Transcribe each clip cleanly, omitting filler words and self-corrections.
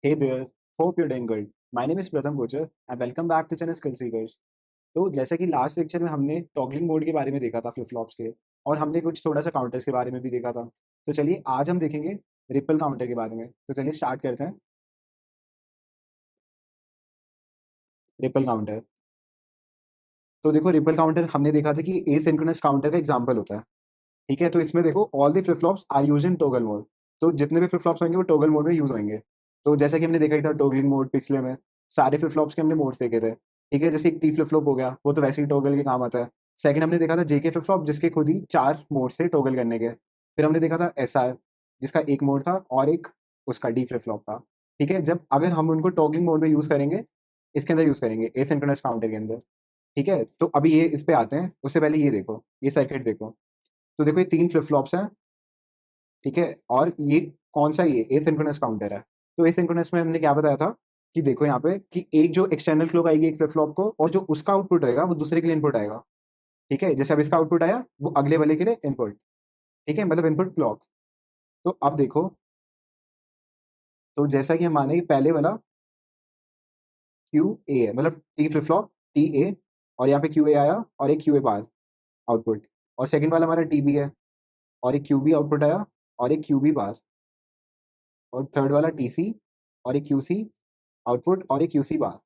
Hey there, hope you're doing good. My name is Pratham Gochar and welcome back to channel Skill Seekers. तो जैसा कि last lecture में हमने toggling mode के बारे में देखा था फ्लिप फ्लॉप्स के और हमने कुछ थोड़ा सा काउंटर्स के बारे में भी देखा था। तो चलिए आज हम देखेंगे रिपल काउंटर के बारे में। तो चलिए स्टार्ट करते हैं। Ripple counter. तो देखो रिपल काउंटर हमने देखा था कि एसिंक्रोनस काउंटर का एग्जांपल होता है। ठीक है, तो इसमें देखो all the flip flops are use in toggle mode. तो जितने भी फ्लिप फ्लॉप्स होंगे वो टॉगल मोड में यूज होंगे। तो जैसा कि हमने देखा ही था टॉगलिंग मोड पिछले में, सारे फ्लिप फ्लॉप्स के हमने मोड्स देखे थे। ठीक है, जैसे एक टी फ्लिप फ्लॉप हो गया, वो तो वैसे ही टॉगल के काम आता है। सेकंड हमने देखा था जेके फ्लिप फ्लॉप, जिसके खुद ही 4 मोड्स थे टॉगल करने के। फिर हमने देखा था एसआर, जिसका एक मोड था और एक उसका डी फ्लिप फ्लॉप था। ठीक है, जब अगर हम उनको टॉगलिंग मोड में यूज करेंगे, इसके अंदर यूज करेंगे एसिंक्रोनस काउंटर के अंदर। ठीक है, तो अभी ये इस पे आते हैं, उससे पहले ये देखो, ये सर्किट देखो। तो देखो ये 3 फ्लिप फ्लॉप्स हैं। ठीक है, और ये कौन सा, ये एसिंक्रोनस काउंटर है। तो एसिंक्रोनस में हमने क्या बताया था कि देखो यहाँ पे कि एक जो एक्सटर्नल क्लॉक आएगी एक फ्लिप फ्लॉप को, और जो उसका आउटपुट आएगा वो दूसरे के लिए इनपुट आएगा। ठीक है, जैसे अब इसका आउटपुट आया वो अगले वाले के लिए इनपुट। ठीक है, मतलब इनपुट क्लॉक। तो अब देखो, तो जैसा कि हम माने कि पहले वाला क्यू ए है, मतलब टी फ्लिप फ्लॉप टी ए, और यहाँ पे क्यू ए आया और एक क्यू ए बार आउटपुट। और सेकंड वाला हमारा टी बी है और एक क्यू बी आउटपुट आया और एक क्यू बी बार। और थर्ड वाला टी सी और एक क्यू सी आउटपुट और एक क्यू सी बार।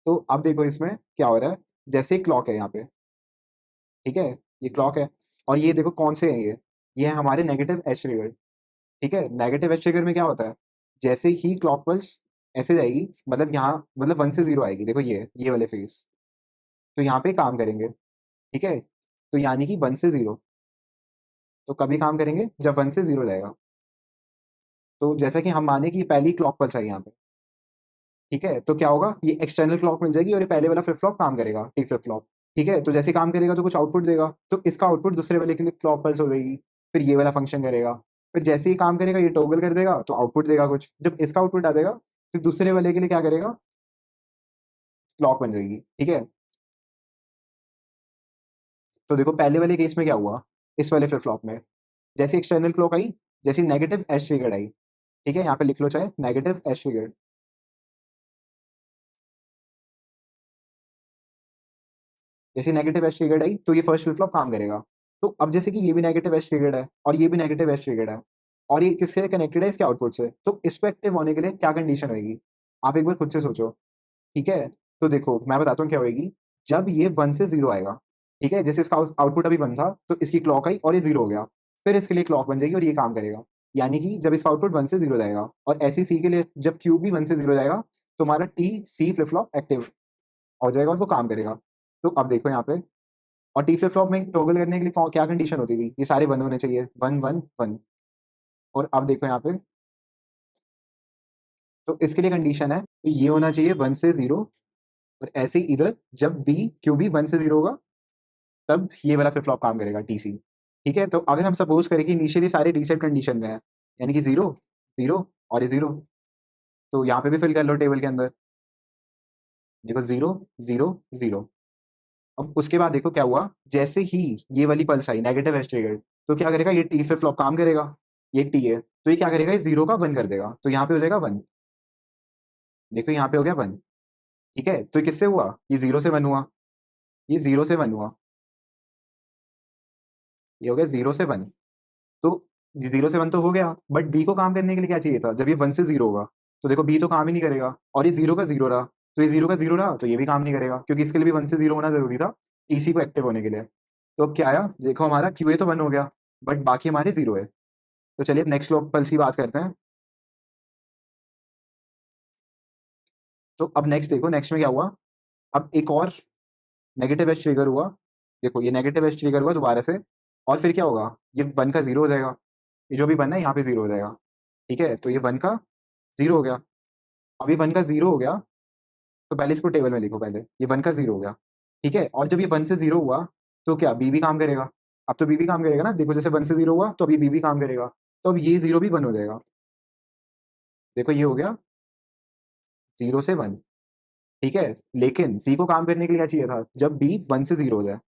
तो अब देखो इसमें क्या हो रहा है। जैसे क्लॉक है यहाँ पे, ठीक है, ये क्लॉक है, और ये देखो कौन से हैं ये है हमारे नेगेटिव एज ट्रिगर। ठीक है, नेगेटिव एज ट्रिगर में क्या होता है, जैसे ही क्लॉक पल्स ऐसे जाएगी, मतलब यहाँ मतलब 1 से 0 आएगी, देखो ये वाले फेस, तो यहाँ पे काम करेंगे। ठीक है, तो यानी कि 1 से 0, तो कभी काम करेंगे जब 1 से 0 जाएगा। तो जैसा कि हम माने कि ये पहली क्लॉक पल्स आई यहाँ पे। ठीक है, तो क्या होगा, ये एक्सटर्नल क्लॉक मिल जाएगी और ये पहले वाला फ्लिप फ्लॉप काम करेगा, टी फ्लिप फ्लॉप। ठीक है, तो जैसे काम करेगा तो कुछ आउटपुट देगा, तो इसका आउटपुट दूसरे वाले के लिए क्लॉक पल्स हो जाएगी। फिर ये वाला फंक्शन करेगा। फिर जैसे ही काम करेगा ये टॉगल कर देगा तो आउटपुट देगा कुछ, जब इसका आउटपुट आ जाएगा तो दूसरे वाले के लिए क्या करेगा, क्लॉक बन जाएगी। ठीक है, तो देखो पहले वाले केस में क्या हुआ, इस वाले फ्लिप फ्लॉप में जैसे एक्सटर्नल क्लॉक आई, जैसे नेगेटिव एज ट्रिगर्ड आई। ठीक है, यहाँ पे लिख लो चाहे नेगेटिव एज ट्रिगर्ड। जैसे नेगेटिव एज ट्रिगर्ड आई तो ये फर्स्ट फ्लिप फ्लॉप काम करेगा। तो अब जैसे कि ये भी नेगेटिव एज ट्रिगर्ड है और ये भी नेगेटिव एज ट्रिगर्ड है, और ये किससे कनेक्टेड है, इसके आउटपुट से, तो इसको एक्टिव होने के लिए क्या कंडीशन होगी, आप एक बार खुद से सोचो। ठीक है, तो देखो मैं बताता हूँ क्या होगी। जब ये 1 से 0 आएगा, ठीक है, जैसे इसका आउटपुट अभी 1 था तो इसकी क्लॉक आई और ये 0 हो गया, फिर इसके लिए क्लॉक बन जाएगी और ये काम करेगा। यानी कि जब इसका आउटपुट 1 से 0 जाएगा और ऐसी सी के लिए जब क्यू भी 1 से 0 जाएगा, तो हमारा T C flip flop active हो जाएगा और वो काम करेगा। तो अब देखो यहाँ पे, और टी फ्लिप फ्लॉप में टॉगल करने के लिए क्या कंडीशन होती थी, ये सारे 1 होने चाहिए, 1 1 1। और अब देखो यहाँ पे, तो इसके लिए कंडीशन है तो ये होना चाहिए 1 से 0, और ऐसे ही इधर जब बी क्यू भी 1 से 0 होगा तब ये वाला फ्लिप फ्लॉप काम करेगा, टीसी। ठीक है, तो अगर हम सपोज करें कि इनिशियली सारे रीसेट कंडीशन में है, यानी कि 0 0 और ये 0, तो यहाँ पे भी फिल कर लो टेबल के अंदर, देखो 0 0 0। अब उसके बाद देखो क्या हुआ, जैसे ही ये वाली पल्स आई नेगेटिव एज ट्रिगर्ड, तो क्या करेगा, ये टी फ्लिप फ्लॉप काम करेगा, ये टी है, तो ये क्या करेगा, ये 0 का 1 कर देगा, तो यहाँ पे हो जाएगा 1। देखो यहाँ पे हो गया 1। ठीक है, तो ये किससे हुआ, ये 0 से 1 हुआ, ये 0 से 1 हुआ, ये हो गया 0 से 1। तो 0 से 1 तो हो गया, बट बी को काम करने के लिए क्या चाहिए था, जब ये 1 से 0 होगा तो देखो बी तो काम ही नहीं करेगा, और ये 0 का 0 रहा, तो ये 0 का 0 रहा तो ये भी काम नहीं करेगा, क्योंकि इसके लिए भी 1 से 0 होना जरूरी था टीसी को एक्टिव होने के लिए। तो अब क्या आया, देखो हमारा क्यूए तो 1 हो गया, बट बाकी हमारे 0 है। तो चलिए नेक्स्ट लोग पल्स की बात करते हैं। तो अब नेक्स्ट देखो, नेक्स्ट में क्या हुआ, अब एक और नेगेटिव एज ट्रिगर हुआ। देखो ये नेगेटिव एज ट्रिगर हुआ दोबारा से, और फिर क्या होगा, ये 1 का 0 हो जाएगा, ये जो भी 1 है यहाँ पे 0 हो जाएगा। ठीक है, तो ये 1 का 0 हो गया। अभी 1 का 0 हो गया, तो पहले इसको टेबल में लिखो, पहले ये 1 का 0 हो गया। ठीक है, और जब ये 1 से 0 हुआ तो क्या बी भी काम करेगा, अब तो बी भी काम करेगा ना, देखो जैसे 1 से 0 हुआ तो अभी बी भी काम करेगा, तो अब ये 0 भी 1 हो जाएगा। देखो ये हो गया 0 से 1। ठीक है, लेकिन सी को काम करने के लिए क्या चाहिए था, जब बी 1 से 0 हो जाए,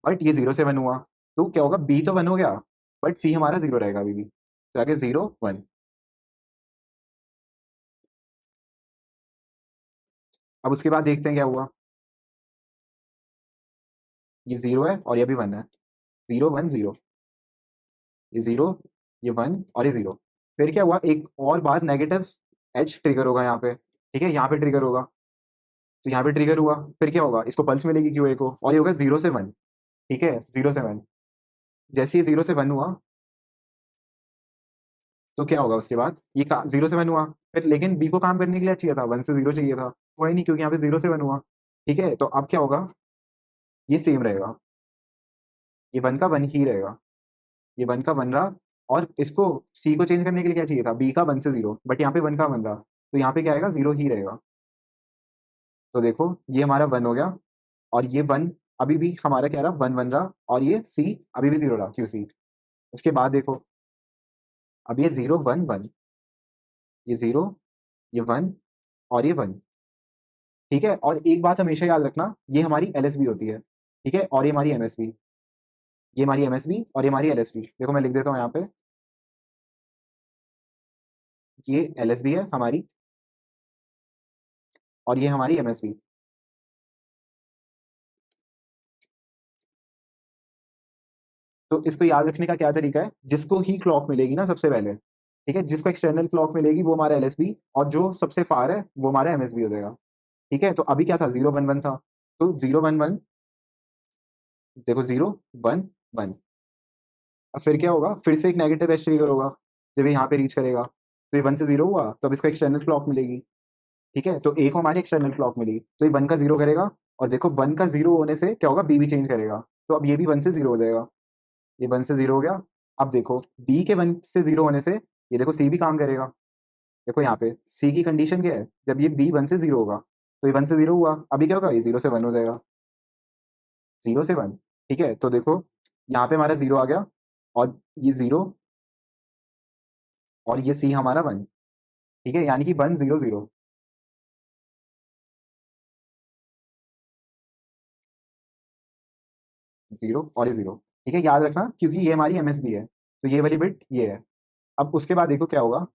बट ये 0 से 1 हुआ, तो क्या होगा, बी तो 1 हो गया, बट सी हमारा 0 रहेगा अभी भी, तो आगे 0 1। अब उसके बाद देखते हैं क्या हुआ। ये 0 है और ये भी 1 है। 0 1 0, ये 0, ये 1 और ये 0। फिर क्या हुआ, एक और बार नेगेटिव एज ट्रिगर होगा यहाँ पे, ठीक है, यहाँ पे ट्रिगर होगा। तो यहाँ पे ट्रिगर हुआ, फिर क्या होगा, इसको पल्स मिलेगी क्यूए को, और ये होगा 0 से 1। ठीक है, 0 से 1। जैसे ये 0 से 1 हुआ, तो क्या होगा उसके बाद, ये 0 से 1 हुआ, फिर लेकिन बी को काम करने के लिए चाहिए था, 1 से 0 चाहिए था, हुआ ही नहीं क्योंकि यहाँ पे 0 से 1 हुआ। ठीक है, तो अब क्या होगा, ये सेम रहेगा, ये 1 का 1 ही रहेगा, ये 1 का 1 रहा। और इसको सी को चेंज करने के लिए क्या चाहिए था, बी का 1 से 0, बट यहाँ पे 1 का 1 रहा, तो यहाँ पे क्या आएगा, 0 ही रहेगा। तो देखो ये हमारा 1 हो गया, और ये 1 अभी भी हमारा क्या रहा, 1 1 रहा, और ये सी अभी भी 0 रहा, क्यू सी। उसके बाद देखो, अब ये 0 1 1, ये 0, ये 1 और ये 1। ठीक है, और एक बात हमेशा याद रखना, ये हमारी एलएसबी होती है, ठीक है, और ये हमारी एमएसबी, ये हमारी एमएसबी और ये हमारी एलएसबी। देखो मैं लिख देता हूँ यहाँ पे, ये एलएसबी है हमारी, और ये हमारी एमएसबी। तो इसको याद रखने का क्या तरीका है, जिसको ही क्लॉक मिलेगी ना सबसे पहले, ठीक है, जिसको एक्सटर्नल क्लॉक मिलेगी वो हमारा एलएसबी, और जो सबसे फार है वो हमारा एमएसबी हो जाएगा। ठीक है, तो अभी क्या था, 0 1 1 था, तो 0 1 1, देखो 0 1 1। अब फिर क्या होगा, फिर से एक नेगेटिव एज ट्रिगर होगा, जब ये यहाँ पे रीच करेगा, तो ये 1 से 0 हुआ, तो अब इसको एक्सटर्नल क्लॉक मिलेगी। ठीक है, तो एक हमारी एक्सटर्नल क्लॉक मिली, तो ये 1 का 0 करेगा, और देखो 1 का 0 होने से क्या होगा, बी भी चेंज करेगा, तो अब ये भी 1 से 0 हो जाएगा, ये 1 से 0 हो गया। अब देखो बी के 1 से 0 होने से ये देखो सी भी काम करेगा। देखो यहाँ पे सी की कंडीशन क्या है, जब ये बी 1 से 0 होगा, तो ये 1 से 0 हुआ, अभी क्या होगा, ये 0 से 1 हो जाएगा, 0 से 1। ठीक है, तो देखो यहाँ पे हमारा 0 आ गया, और ये 0, और ये सी हमारा 1। ठीक है, यानी कि 1 0 0, 0 और ये 0। ठीक है, याद रखना क्योंकि ये हमारी एमएसबी है, तो ये वाली बिट ये है। अब उसके बाद देखो क्या होगा,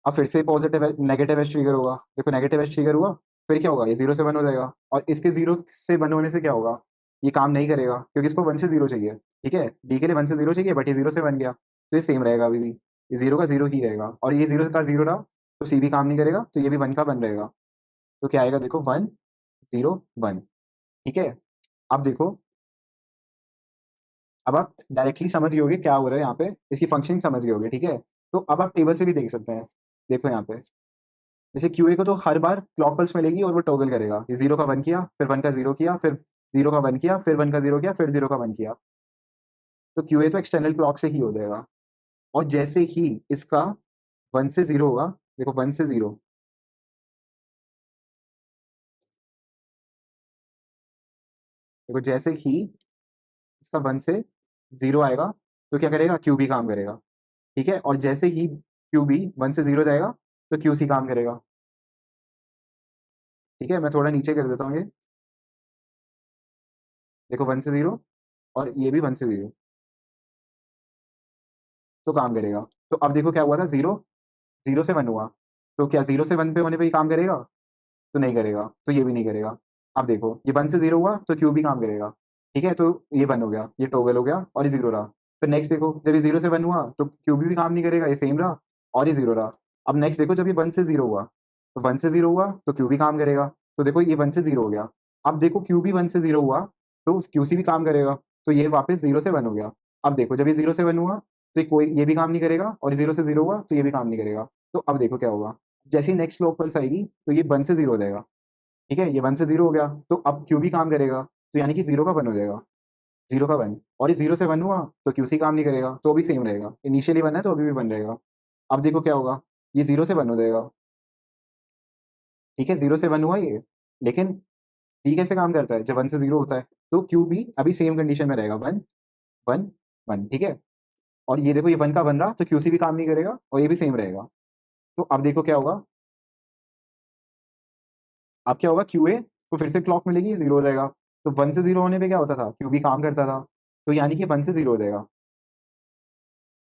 अब फिर से पॉजिटिव नेगेटिव एज ट्रिगर होगा, देखो नेगेटिव एज ट्रिगर हुआ, फिर क्या होगा, ये 0 से 1 हो जाएगा, और इसके 0 से 1 होने से क्या होगा, ये काम नहीं करेगा क्योंकि इसको 1 से 0 चाहिए। ठीक है, डी के लिए 1 से 0 चाहिए, बट ये 0 से 1 गया, तो ये सेम रहेगा अभी भी, ये 0 का 0 ही रहेगा, और ये 0 का 0 रहा, तो सी भी काम नहीं करेगा, तो ये भी 1 का 1 रहेगा। तो क्या आएगा, देखो 1 0 1। ठीक है, अब देखो, अब आप डायरेक्टली समझ गए होगे क्या हो रहा है यहाँ पे, इसकी फंक्शनिंग समझ गए होगे। ठीक है, तो अब आप टेबल से भी देख सकते हैं। देखो यहाँ पे, जैसे क्यूए को तो हर बार क्लॉक पल्स मिलेगी और वो टॉगल करेगा, ये 0 का 1 किया, फिर 1 का 0 किया, फिर 0 का 1 किया, फिर 1 का 0 किया, फिर 0 का 1 किया, तो क्यूए तो एक्सटर्नल क्लॉक से ही हो जाएगा। और जैसे ही इसका 1 से 0 होगा, देखो 1 से 0, देखो जैसे ही इसका 1 से 0 आएगा, तो क्या करेगा, क्यू भी काम करेगा। ठीक है, और जैसे ही क्यू भी 1 से 0 जाएगा, तो क्यू सी काम करेगा। ठीक है, मैं थोड़ा नीचे कर देता हूँ ये, देखो 1 से 0, और ये भी 1 से 0, तो काम करेगा। तो अब देखो क्या हुआ था, 0 0 से 1 हुआ, तो क्या 0 से 1 पे होने पे ही काम करेगा, तो नहीं करेगा, तो ये भी नहीं करेगा। अब देखो ये 1 से 0 हुआ, तो क्यू भी काम करेगा। ठीक है, तो ये 1 हो गया, ये टॉगल हो गया, और ये 0 रहा। फिर नेक्स्ट देखो, जब ये 0 से 1 हुआ, तो क्यू भी काम नहीं करेगा, ये सेम रहा, और ये 0 रहा। अब नेक्स्ट देखो, जब ये 1 से 0 हुआ, तो 1 से 0 हुआ, तो क्यू भी काम करेगा, तो देखो ये 1 से 0 हो गया। अब देखो क्यू भी 1 से 0 हुआ, तो क्यू सी भी काम करेगा, तो ये वापस 0 से 1 हो गया। अब देखो जब ये 0 से 1 हुआ, तो ये भी काम नहीं करेगा, और 0 से 0 हुआ, तो ये भी काम नहीं करेगा। तो अब देखो क्या होगा, जैसे ही नेक्स्ट लो पल्स आएगी, तो ये 1 से 0 हो जाएगा। ठीक है, ये 1 से 0 हो गया, तो अब क्यू भी काम करेगा, तो यानी कि 0 का 1 हो जाएगा, 0 का 1, और ये 0 से 1 हुआ, तो क्यू सी काम नहीं करेगा, तो अभी सेम रहेगा, इनिशियली 1 है तो अभी भी 1 रहेगा। अब देखो क्या होगा, ये 0 से 1 हो जाएगा। ठीक है, 0 से 1 हुआ ये, लेकिन बी कैसे काम करता है, जब 1 से 0 होता है, तो क्यू भी अभी सेम कंडीशन में रहेगा, 1 1 1। ठीक है, और ये देखो ये 1 का 1 रहा, तो क्यू सी भी काम नहीं करेगा, और ये भी सेम रहेगा। तो अब देखो क्या होगा, अब क्या होगा, क्यू ए को फिर से क्लॉक मिलेगी, 0 हो जाएगा। तो 1 से 0 होने पे क्या होता था, क्यू भी काम करता था, तो यानी कि 1 से 0 हो जाएगा।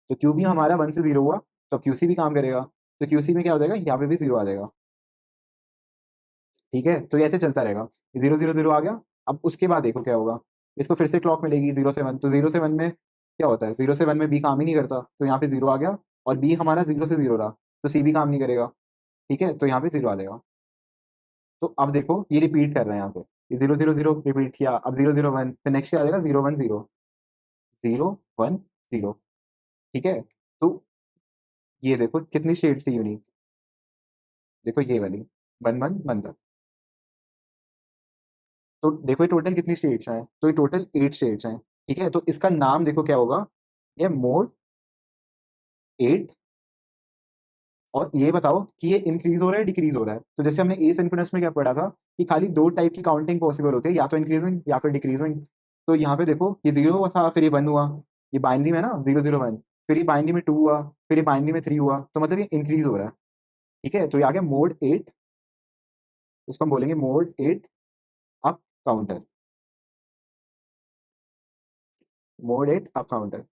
तो क्यू भी हमारा 1 से 0 हुआ, तो क्यूसी भी काम करेगा, तो क्यूसी में क्या हो जाएगा, यहाँ पे भी 0 आ जाएगा। ठीक है, तो ये ऐसे चलता रहेगा। 0 0 0 आ गया। अब उसके बाद देखो क्या होगा, इसको फिर से क्लॉक मिलेगी 0 से 1, तो 0 से 1 में क्या होता है, 0 से 1 में बी काम ही नहीं करता, तो यहाँ पे 0 आ गया। और बी हमारा 0 से 0 रहा, तो सी भी काम नहीं करेगा। ठीक है, तो यहाँ पे 0 आ जाएगा। तो अब देखो ये रिपीट कर रहे हैं यहाँ पे, ये 0 0 0 रिपीट किया, अब 0 0 1, फिर नेक्स्ट क्या आ जाएगा, 0 1 0, 0 1 0। ठीक है, तो ये देखो कितनी शेड्स थी यूनिक, देखो ये वाली 1 1 1 तक। तो देखो ये टोटल कितनी स्टेट्स हैं, तो ये टोटल 8 स्टेट्स हैं। ठीक है, तो इसका नाम देखो क्या होगा, ये मोड 8। और ये बताओ कि ये इंक्रीज हो रहा है डिक्रीज हो रहा है, तो जैसे हमने ए सिंक्रोनस में क्या पढ़ा था कि खाली दो टाइप की काउंटिंग पॉसिबल होती है, या तो इंक्रीजिंग या फिर डिक्रीजिंग। तो यहाँ पे देखो ये 0 था, फिर ये 1 हुआ, ये बाइनरी में ना 0 0 1, फिर ये बाइनरी में 2 हुआ, फिर ये बाइनरी में 3 हुआ, तो मतलब ये इंक्रीज हो रहा है। ठीक है, तो ये आ गया मोड 8, इसको हम बोलेंगे mode 8 up counter, mode 8 up counter.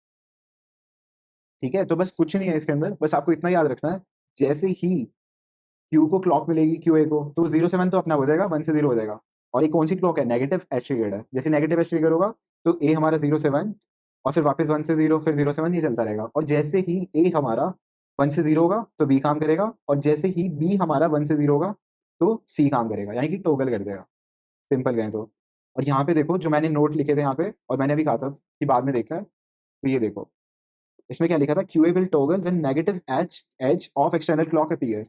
ठीक है, तो बस कुछ नहीं है इसके अंदर, बस आपको इतना याद रखना है, जैसे ही क्यू को क्लॉक मिलेगी, क्यू ए को, तो 0 से 1 तो अपना हो जाएगा, 1 से 0 हो जाएगा। और ये कौन सी क्लॉक है, नेगेटिव एज ट्रिगर्ड है, जैसे नेगेटिव एज ट्रिगर होगा तो ए हमारा 0 से 1, और फिर वापस 1 से 0, फिर 0 से 1 ये चलता रहेगा। और जैसे ही ए हमारा 1 से 0 होगा तो बी काम करेगा, और जैसे ही बी हमारा 1 से 0 होगा तो सी काम करेगा, यानी कि टोगल कर देगा, सिंपल कहें तो। और यहाँ पे देखो जो मैंने नोट लिखे थे यहाँ पे, और मैंने अभी कहा था कि बाद में देखते हैं, तो ये देखो इसमें क्या लिखा था, QA will toggle when negative edge edge of external clock appear.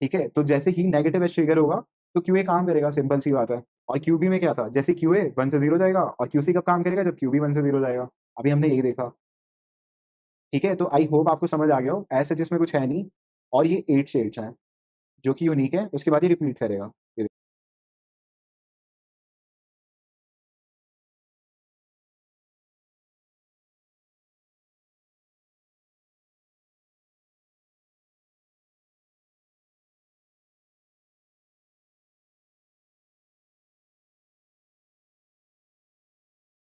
ठीक है, तो जैसे ही नेगेटिव एज ट्रिगर होगा तो क्यूए काम करेगा, सिंपल सी बात है। और क्यूबी में क्या था, जैसे क्यूए 1 से 0 जाएगा, और क्यूसी कब काम करेगा, जब क्यूबी 1 से 0 जाएगा। अभी हमने यही देखा। ठीक है, तो आई होप आपको समझ आ गया हो, ऐसे जिसमें कुछ है नहीं। और ये 8 स्टेट्स हैं जो कि यूनिक है, उसके बाद ये रिपीट करेगा। ये देखो।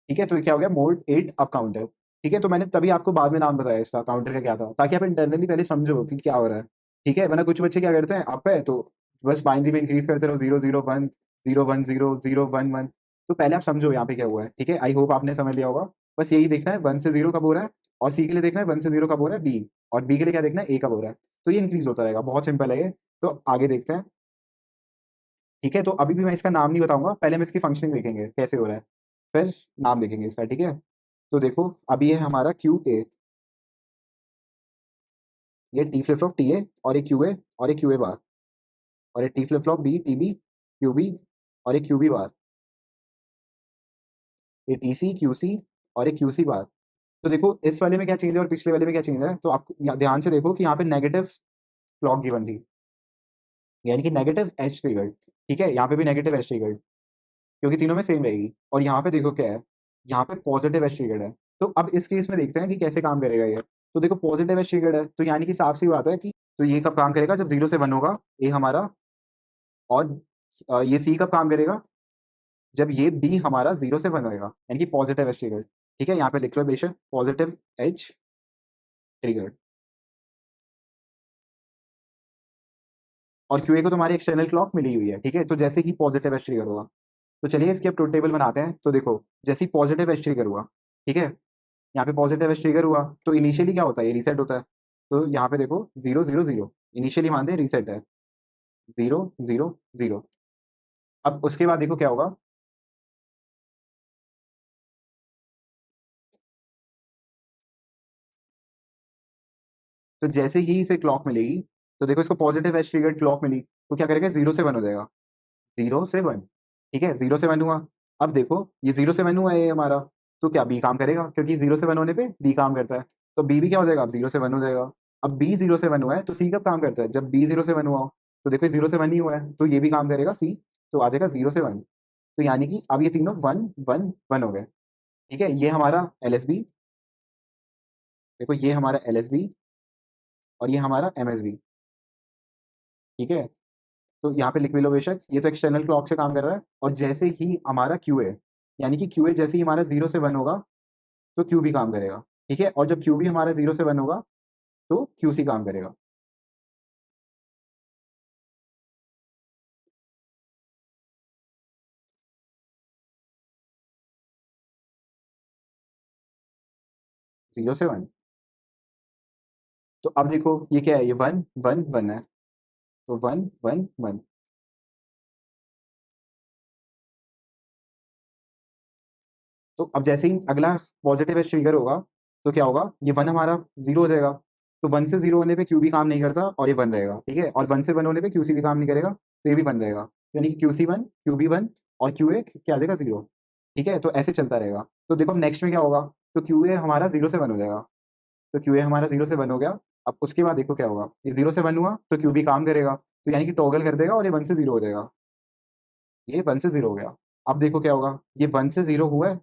ठीक है, तो ये क्या हो गया, मोड 8 अप काउंटर। ठीक है, तो मैंने तभी आपको बाद में नाम बताया इसका, काउंटर का क्या था, ताकि आप इंटरनली पहले समझो कि क्या हो रहा है। ठीक है, वरना कुछ बच्चे क्या करते हैं, अप है तो बस बाइनरी में इंक्रीज करते रहो, 0 0 1, 0 1 0, 0 1 1। तो पहले आप समझो यहाँ पे क्या हुआ है। ठीक है, आई होप आपने समझ लिया होगा। बस यही देखना है 1 से 0 कब हो रहा है, और सी के लिए देखना है 1 से 0 कब हो रहा है बी, और बी के लिए क्या देखना है, ए कब हो रहा है। तो ये इंक्रीज होता रहेगा, बहुत सिंपल है ये। तो आगे देखते हैं। ठीक है, तो अभी भी मैं इसका नाम नहीं बताऊंगा, पहले हम इसकी फंक्शनिंग देखेंगे कैसे हो रहा है, फिर नाम देखेंगे इसका। ठीक है, तो देखो अभी ये हमारा क्यू ए, ये टी फ्लिप फ्लॉप टी ए, और ये क्यू ए, और ये क्यू ए बार, और ये T flip flop B T B Q B, और ये क्यू बी बार, ये टी सी क्यू सी, और ये क्यू सी बार। तो देखो इस वाले में क्या चेंज है और पिछले वाले में क्या चेंज है, तो आप ध्यान से देखो कि यहाँ पे नेगेटिव क्लॉक गिवन थी, यानी कि नेगेटिव एच ट्रिगर्ड। ठीक है, यहाँ पे भी नेगेटिव एच ट्रिगर्ड, क्योंकि तीनों में सेम रहेगी। और यहाँ पे देखो क्या है, यहाँ पे पॉजिटिव एच ट्रिगर्ड है। तो अब इस केस में देखते हैं कि कैसे काम करेगा ये। तो देखो पॉजिटिव एच ट्रिगर्ड है, तो यानी कि साफ सी बात है कि तो ये कब काम करेगा, जब 0 से 1 होगा ये हमारा। और ये सी कब काम करेगा, जब ये बी हमारा 0 से 1 होएगा, यानी कि पॉजिटिव एच ट्रिगर्ड। ठीक है, यहाँ पे लिख लो बेशक पॉजिटिव एच ट्रिगर्ड। और क्यूए को तुम्हारी एक्सटर्नल क्लॉक मिली हुई है। ठीक है, तो जैसे ही पॉजिटिव एच ट्रिगर होगा, तो चलिए इसकी अब ट्रुथ टेबल बनाते हैं। तो देखो जैसे ही पॉजिटिव एच ट्रिगर हुआ, ठीक है, यहाँ पे पॉजिटिव एच ट्रिगर हुआ तो इनिशियली क्या होता है, ये रीसेट होता है। तो यहाँ पे देखो 0 0 0, इनिशियली मानते हैं रीसेट है, 0 0 0। अब उसके बाद देखो क्या होगा, तो जैसे ही इसे क्लॉक मिलेगी, तो देखो इसको पॉजिटिव एच ट्रिगर क्लॉक मिली, तो क्या करेगा, 0 से 1 हो जाएगा, 0 से 1। ठीक है, 0 से 1 हुआ। अब देखो ये 0 से 1 हुआ है हमारा, तो क्या बी काम करेगा, क्योंकि 0 से 1 होने पे बी काम करता है। तो बी भी क्या हो जाएगा, अब 0 से 1 हो जाएगा। अब बी 0 से 1 हुआ है तो सी कब काम करता है, जब बी 0 से 1 हुआ हो। तो देखो 0 से 1 ही हुआ है तो ये भी काम करेगा सी, तो आ जाएगा 0 से 1। तो यानी कि अब ये तीनों 1 1 1 हो गए। ठीक है, ये हमारा एल एस बी, देखो ये हमारा एल एस बी, और ये हमारा एम एस बी। ठीक है, तो यहाँ पे लिख भी लो बेशक, ये तो एक्सटर्नल क्लॉक से काम कर रहा है। और जैसे ही हमारा क्यू ए, यानी कि क्यू ए जैसे ही हमारा 0 से 1 होगा तो क्यू भी काम करेगा। ठीक है, और जब क्यू भी हमारा 0 से 1 होगा तो क्यू सी काम करेगा। 0 से 1। तो अब देखो ये क्या है, ये 1 1 1 है, तो 1 1 1। तो अब जैसे ही अगला पॉजिटिव एज ट्रिगर होगा, तो क्या होगा, ये 1 हमारा 0 हो जाएगा। तो 1 से 0 होने पे क्यू भी काम नहीं करता और ये 1 रहेगा, ठीक है। और 1 से 1 होने पे क्यूसी भी काम नहीं करेगा, तो ये भी 1 रहेगा। यानी कि क्यूसी 1, क्यूबी 1 और क्यूए क्या देगा, 0। ठीक है, तो ऐसे चलता रहेगा। तो देखो अब नेक्स्ट में क्या होगा, तो क्यूए हमारा 0 से 1 हो जाएगा। तो क्यूए हमारा 0 से 1 हो गया। अब उसके बाद देखो क्या होगा, ये 0 से 1 हुआ तो क्यू भी काम करेगा, तो यानी कि टॉगल कर देगा और ये 1 से 0 हो जाएगा। ये 1 से 0 हो गया। अब देखो क्या होगा, ये 1 से 0 हुआ है,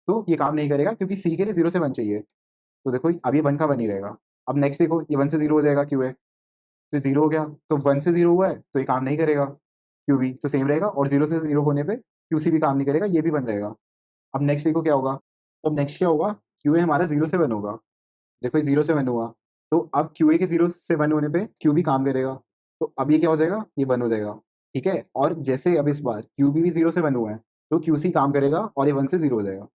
तो ये काम नहीं करेगा क्योंकि सी के लिए 0 से 1 चाहिए। तो देखो अब ये 1 का 1 ही रहेगा। अब नेक्स्ट देखो, ये 1 से 0 हो जाएगा क्यू है, तो 0 हो गया। तो 1 से 0 हुआ है तो ये काम नहीं करेगा, क्यू भी तो सेम रहेगा, और 0 से 0 होने पे क्यू सी भी काम नहीं करेगा, ये भी 1 रहेगा। अब नेक्स्ट देखो क्या होगा, तो अब नेक्स्ट क्या होगा, क्यू ए हमारा 0 से 1 होगा। देखो ये 0 से 1 हुआ, तो अब क्यू ए के 0 से 1 होने पे क्यू भी काम करेगा। तो अब ये क्या हो जाएगा, ये 1 हो जाएगा। ठीक है, और जैसे अब इस बार क्यू बी भी 0 से 1 हुआ है, तो क्यू सी काम करेगा और ये 1 से 0 हो जाएगा।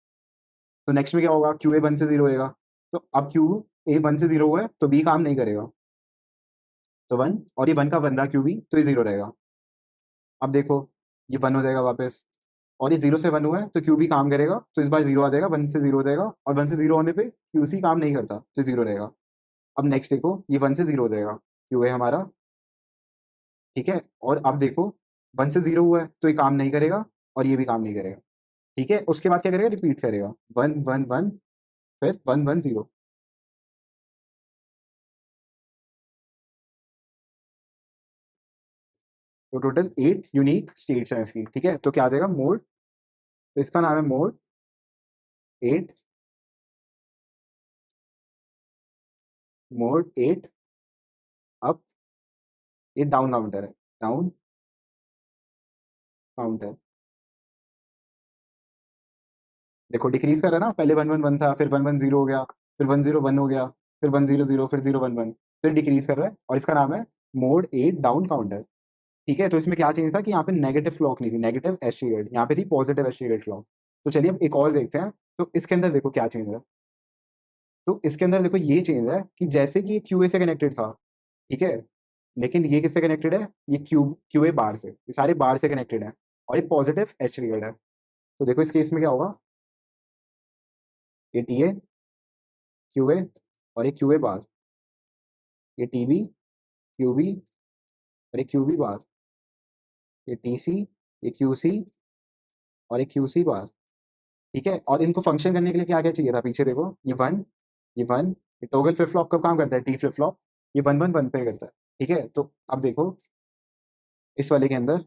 तो नेक्स्ट में क्या होगा, क्यू ए 1 से 0 होएगा। तो अब क्यू ए 1 से 0 हुआ है तो बी काम नहीं करेगा, तो 1, और ये 1 का 1 रहा क्यू बी, तो ये 0 रहेगा। अब देखो ये 1 हो जाएगा वापस, और ये 0 से 1 हुआ है तो क्यू भी काम करेगा, तो इस बार 0 आ जाएगा, 1 से 0 हो जाएगा, और 1 से 0 होने पे क्यू सी काम नहीं करता, तो 0 रहेगा। अब नेक्स्ट देखो ये 1 से 0 हो जाएगा, क्यू है हमारा, ठीक है। और अब देखो 1 से 0 हुआ है तो ये काम नहीं करेगा, और ये भी काम नहीं करेगा। ठीक है, उसके बाद क्या करेगा, रिपीट करेगा 1 1 1, फिर 1 1 0। तो टोटल 8 यूनिक स्टेट्स हैं इसकी, ठीक है। तो क्या आ जाएगा, मोड, तो इसका नाम है मोड 8, मोड 8 अप। ये डाउन काउंटर है, डाउन काउंटर। देखो डिक्रीज कर रहा है ना, पहले 1 1 1 था, फिर 1 1 0 हो गया, फिर 1 0 1 हो गया, फिर 1 0 0, फिर 0 1 1, फिर डिक्रीज कर रहा है, और इसका नाम है मोड 8 डाउन काउंटर। ठीक है, तो इसमें क्या चेंज था कि यहाँ पे नेगेटिव क्लॉक नहीं थी, नेगेटिव एस्ट्रीगेट, यहाँ पे थी पॉजिटिव एस्ट्रीगेट क्लॉक। तो चलिए अब एक और देखते हैं, तो इसके अंदर देखो क्या चेंज है। तो इसके अंदर देखो ये चेंज है कि जैसे कि ये क्यूए से कनेक्टेड था, ठीक है, लेकिन ये किससे कनेक्टेड है, ये क्यूए बार से, ये सारे बार से कनेक्टेड है, और ये पॉजिटिव एस्ट्रीगेट है। तो देखो इस केस में क्या होगा, ये टी ए, क्यूए, और ये क्यूए बार, ये टी बी, क्यू बी, और ये क्यू बी बार, ये टी सी, ये क्यू सी, और ये क्यू सी बार। ठीक है, और इनको फंक्शन करने के लिए क्या क्या चाहिए था, पीछे देखो ये 1, ये 1, ये टॉगल फ्लिप फ्लॉप कब काम करता है, टी फ्लिप फ्लॉप, ये 1 1 1 पे करता है। ठीक है, तो अब देखो इस वाले के अंदर,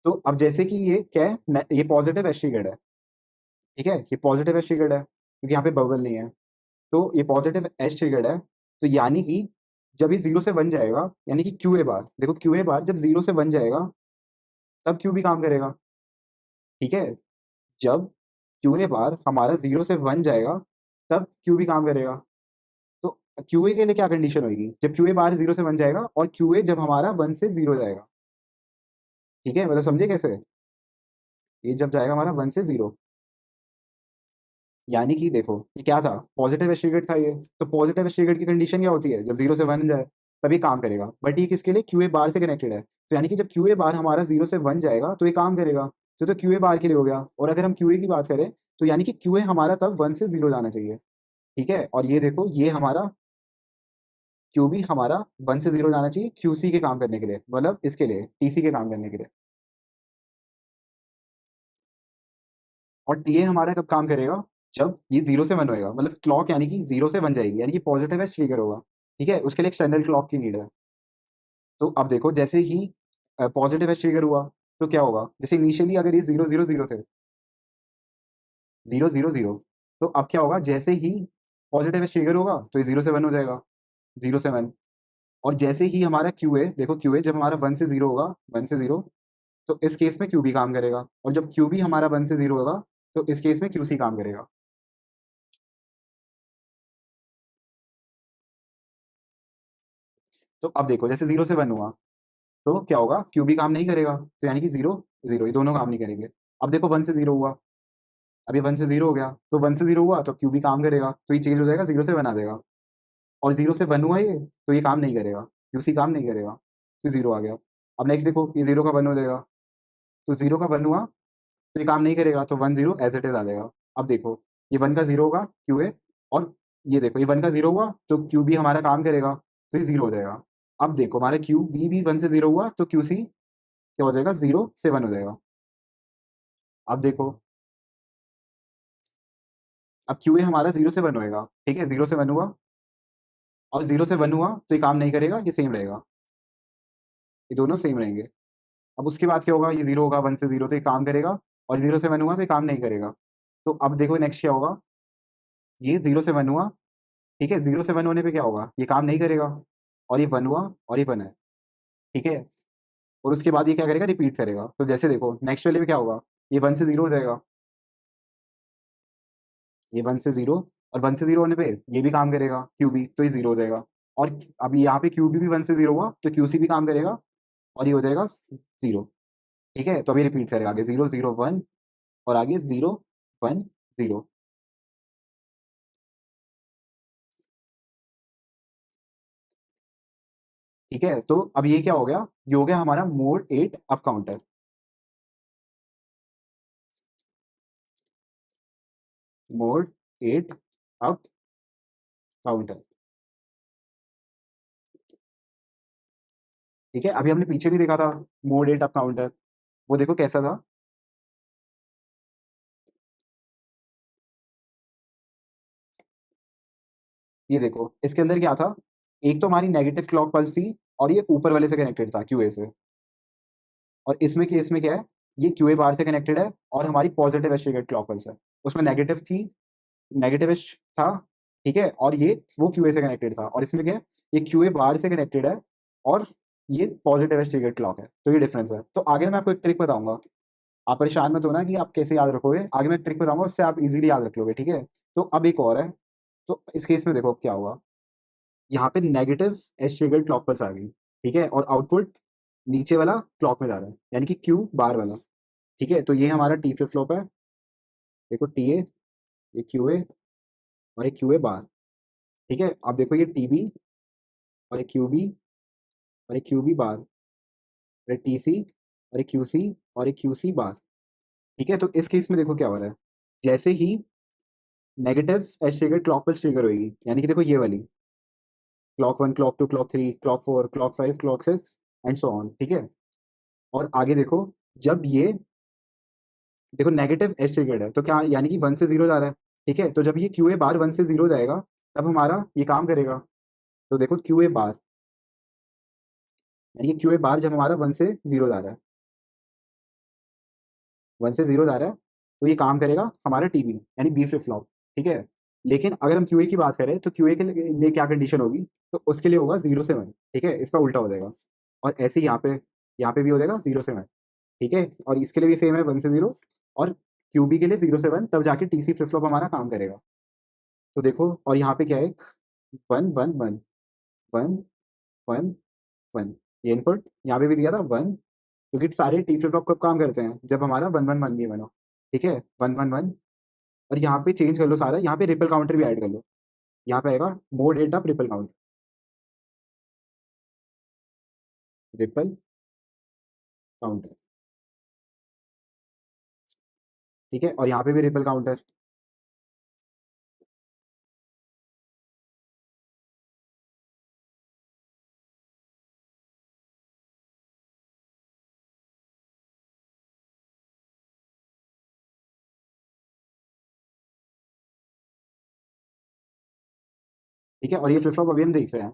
तो अब जैसे कि ये क्या है, ये पॉजिटिव एस्ट्रीगेट है, ठीक है, ये पॉजिटिव एस्ट्रीगेट है क्योंकि यहाँ पे बबल नहीं है, तो ये पॉजिटिव एस्ट्रीगेट है। तो यानी कि जब ये 0 से 1 जाएगा, यानी कि क्यू ए बार, देखो क्यू ए बार जब 0 से 1 जाएगा, तब क्यू भी काम करेगा। ठीक है, जब क्यूए बार हमारा 0 से 1 जाएगा, तब क्यू भी काम करेगा। तो क्यूए के लिए क्या कंडीशन होगी, जब क्यूए बार 0 से 1 जाएगा, और क्यूए जब हमारा 1 से 0 जाएगा। ठीक है, मतलब समझे कैसे, ये जब जाएगा हमारा 1 से 0, यानी कि देखो ये क्या था, पॉजिटिव एस्ट्रीगेट था ये, तो पॉजिटिव एस्ट्रीगेट की कंडीशन क्या होती है, जब 0 से 1 जाए तभी काम करेगा, बट ये किसके लिए, क्यूए बार से कनेक्टेड है, तो यानी कि जब क्यूए बार हमारा 0 से 1 जाएगा तो ये काम करेगा। तो क्यूए बार के लिए हो गया, और अगर हम क्यूए की बात करें, तो यानी कि क्यूए हमारा तब 1 से 0 जाना चाहिए। ठीक है, और ये देखो ये हमारा क्यू भी हमारा 1 से 0 जाना चाहिए क्यूसी के काम करने के लिए, मतलब इसके लिए टीसी के काम करने के लिए। और टीए हमारा कब काम करेगा, जब ये 0 से 1 होएगा, मतलब क्लॉक यानी कि 0 से 1 जाएगी, यानी कि पॉजिटिव एज ट्रिगर होगा। ठीक है, उसके लिए एक्सटर्नल क्लॉक की नीड है। तो अब देखो जैसे ही पॉजिटिव एज ट्रिगर हुआ, तो क्या होगा, जैसे इनिशियली अगर ये 0 0 0 थे, 0 0 0, तो अब क्या होगा, जैसे ही पॉजिटिव एज ट्रिगर होगा तो ये 0 से 1 हो जाएगा, 0 से 1। और जैसे ही हमारा क्यू ए, देखो क्यू ए जब हमारा 1 से 0 होगा, 1 से 0, तो इस केस में क्यू भी काम करेगा, और जब क्यू भी हमारा 1 से 0 होगा, तो इस केस में क्यू सी काम करेगा। तो अब देखो जैसे 0 से 1 हुआ, तो क्या होगा, क्यू भी काम नहीं करेगा, तो यानी कि 0 0, ये दोनों काम नहीं करेंगे। अब देखो 1 से 0 हुआ, अब ये 1 से 0 हो गया, तो 1 से 0 हुआ तो क्यू भी काम करेगा, तो ये चेंज हो जाएगा, 0 से 1 आ जाएगा। और 0 से 1 हुआ ये, तो ये काम नहीं करेगा, क्यूसी काम नहीं करेगा, तो 0 आ गया। अब नेक्स्ट देखो, ये 0 का 1 हो जाएगा, तो 0 का 1 हुआ, तो ये काम नहीं करेगा, तो 1 0 एज़ इट इज़ आ जाएगा। अब देखो, ये 1 का 0 होगा क्यूए, और ये देखो ये 1 का 0 हुआ, तो क्यूबी हमारा काम करेगा, तो ये 0 हो जाएगा। अब देखो हमारा क्यूबी भी 1 से 0 हुआ, तो क्यूसी क्या हो जाएगा, 0 से 1 हो जाएगा। अब देखो, अब क्यूए हमारा 0 से 1 होएगा, ठीक है, 0 से 1 हुआ, और 0 से 1 हुआ, तो ये काम नहीं करेगा, ये सेम रहेगा, ये दोनों सेम रहेंगे। अब उसके बाद क्या होगा, ये 0 होगा, 1 से 0 तो ये काम करेगा, और 0 से 1 हुआ तो ये काम नहीं करेगा। तो अब देखो नेक्स्ट क्या होगा, ये 0 से 1 हुआ, ठीक है, 0 से 1 होने पे क्या होगा, ये काम नहीं करेगा, और ये 1 हुआ, और ये 1 है, ठीक है। और उसके बाद ये क्या करेगा, रिपीट करेगा। तो जैसे देखो नेक्स्ट वाले में क्या होगा, ये 1 से 0 हो जाएगा, ये 1 से 0, और 1 से 0 होने पे ये भी काम करेगा, क्यूबी, तो ये 0 हो जाएगा। और अब यहाँ पे क्यूबी भी 1 से 0 हुआ, तो क्यूसी भी काम करेगा, और ये हो जाएगा 0, ठीक है। तो अभी रिपीट करेगा, आगे 0 0 1, और आगे 0 1 0, ठीक है। तो अब ये क्या हो गया, ये हो गया हमारा mode 8 up counter, mode 8 up counter, ठीक है। अभी हमने पीछे भी देखा था मोड 8 अप काउंटर, वो देखो कैसा था। ये देखो इसके अंदर क्या था, एक तो हमारी नेगेटिव क्लॉक पल्स थी, और ये ऊपर वाले से कनेक्टेड था, क्यूए से। और इसमें केस में क्या है, ये क्यूए बार से कनेक्टेड है, और हमारी पॉजिटिव एस्ट्रिगेट क्लॉक पल्स है, उसमें नेगेटिव थी, नेगेटिव था, ठीक है। और ये वो क्यूए से कनेक्टेड था, और इसमें क्या है, ये क्यूए बार से कनेक्टेड है, और ये पॉजिटिव एस्ट्रिगेट क्लॉक है, तो ये डिफरेंस है। तो आगे मैं आपको एक ट्रिक बताऊंगा, आप परेशान मत होना कि आप कैसे याद रखोगे, आगे मैं ट्रिक बताऊंगा, उससे आप इजीली याद रख लोगे, ठीक है। तो अब एक और है, तो इस केस में देखो अब क्या हुआ, यहाँ पे negative edge triggered clock pulse आ गई, ठीक है, और आउटपुट नीचे वाला क्लॉक में जा रहा है, यानी कि क्यू बार वाला, ठीक है। तो ये हमारा टी फ्लिप फ्लॉप है, देखो टी ए, ये क्यू ए, और ये क्यू ए बार, ठीक है। अब देखो ये टी बी, और ये क्यू बी, और ये क्यू बी बार, और ये टी सी, और ये क्यू सी, और ये क्यू सी बार, ठीक है। तो इस केस में देखो क्या हो रहा है, जैसे ही negative edge triggered clock pulse trigger होगी, यानी कि देखो ये वाली clock 1 clock 2 clock 3 clock 4 clock 5 clock 6 and so on, ठीक है। और आगे देखो, जब ये देखो नेगेटिव एज ट्रिगर्ड है, तो क्या यानी कि 1 से 0 जा रहा है, ठीक है। तो जब ये क्यू ए बार 1 से 0 जाएगा, तब हमारा ये काम करेगा। तो देखो क्यू ए बार, यानी कि क्यू ए बार जब हमारा 1 से 0 जा रहा है, 1 से 0 जा रहा है, तो ये काम करेगा हमारा टीबी, यानी बी फ्लिप फ्लॉप, ठीक है। लेकिन अगर हम क्यूए की बात करें, तो क्यूए के लिए क्या कंडीशन होगी, तो उसके लिए होगा 0 से 1, ठीक है, इसका उल्टा हो जाएगा। और ऐसे ही यहाँ पे भी हो जाएगा 0 से 1, ठीक है। और इसके लिए भी सेम है, 1 से 0, और क्यूबी के लिए 0 से 1, तब जाके टीसी फ्लिप फ्लॉप हमारा काम करेगा। तो देखो, और यहाँ पे क्या है, 1 1 1 1 1 1, ये इनपुट यहाँ पे भी दिया था 1, क्योंकि सारे टी फ्लिप फ्लॉप कब काम करते हैं, जब हमारा 1 1 1 भी बनो, ठीक है, 1 1 1। और यहाँ पे चेंज कर लो सारा, यहाँ पे रिपल काउंटर भी ऐड कर लो, यहाँ पे आएगा mode 8 up ripple count, ripple counter, ठीक है। और यहाँ पे भी रिपल काउंटर, ठीक है। और ये फ्लिप फ्लॉप अभी हम देख रहे हैं,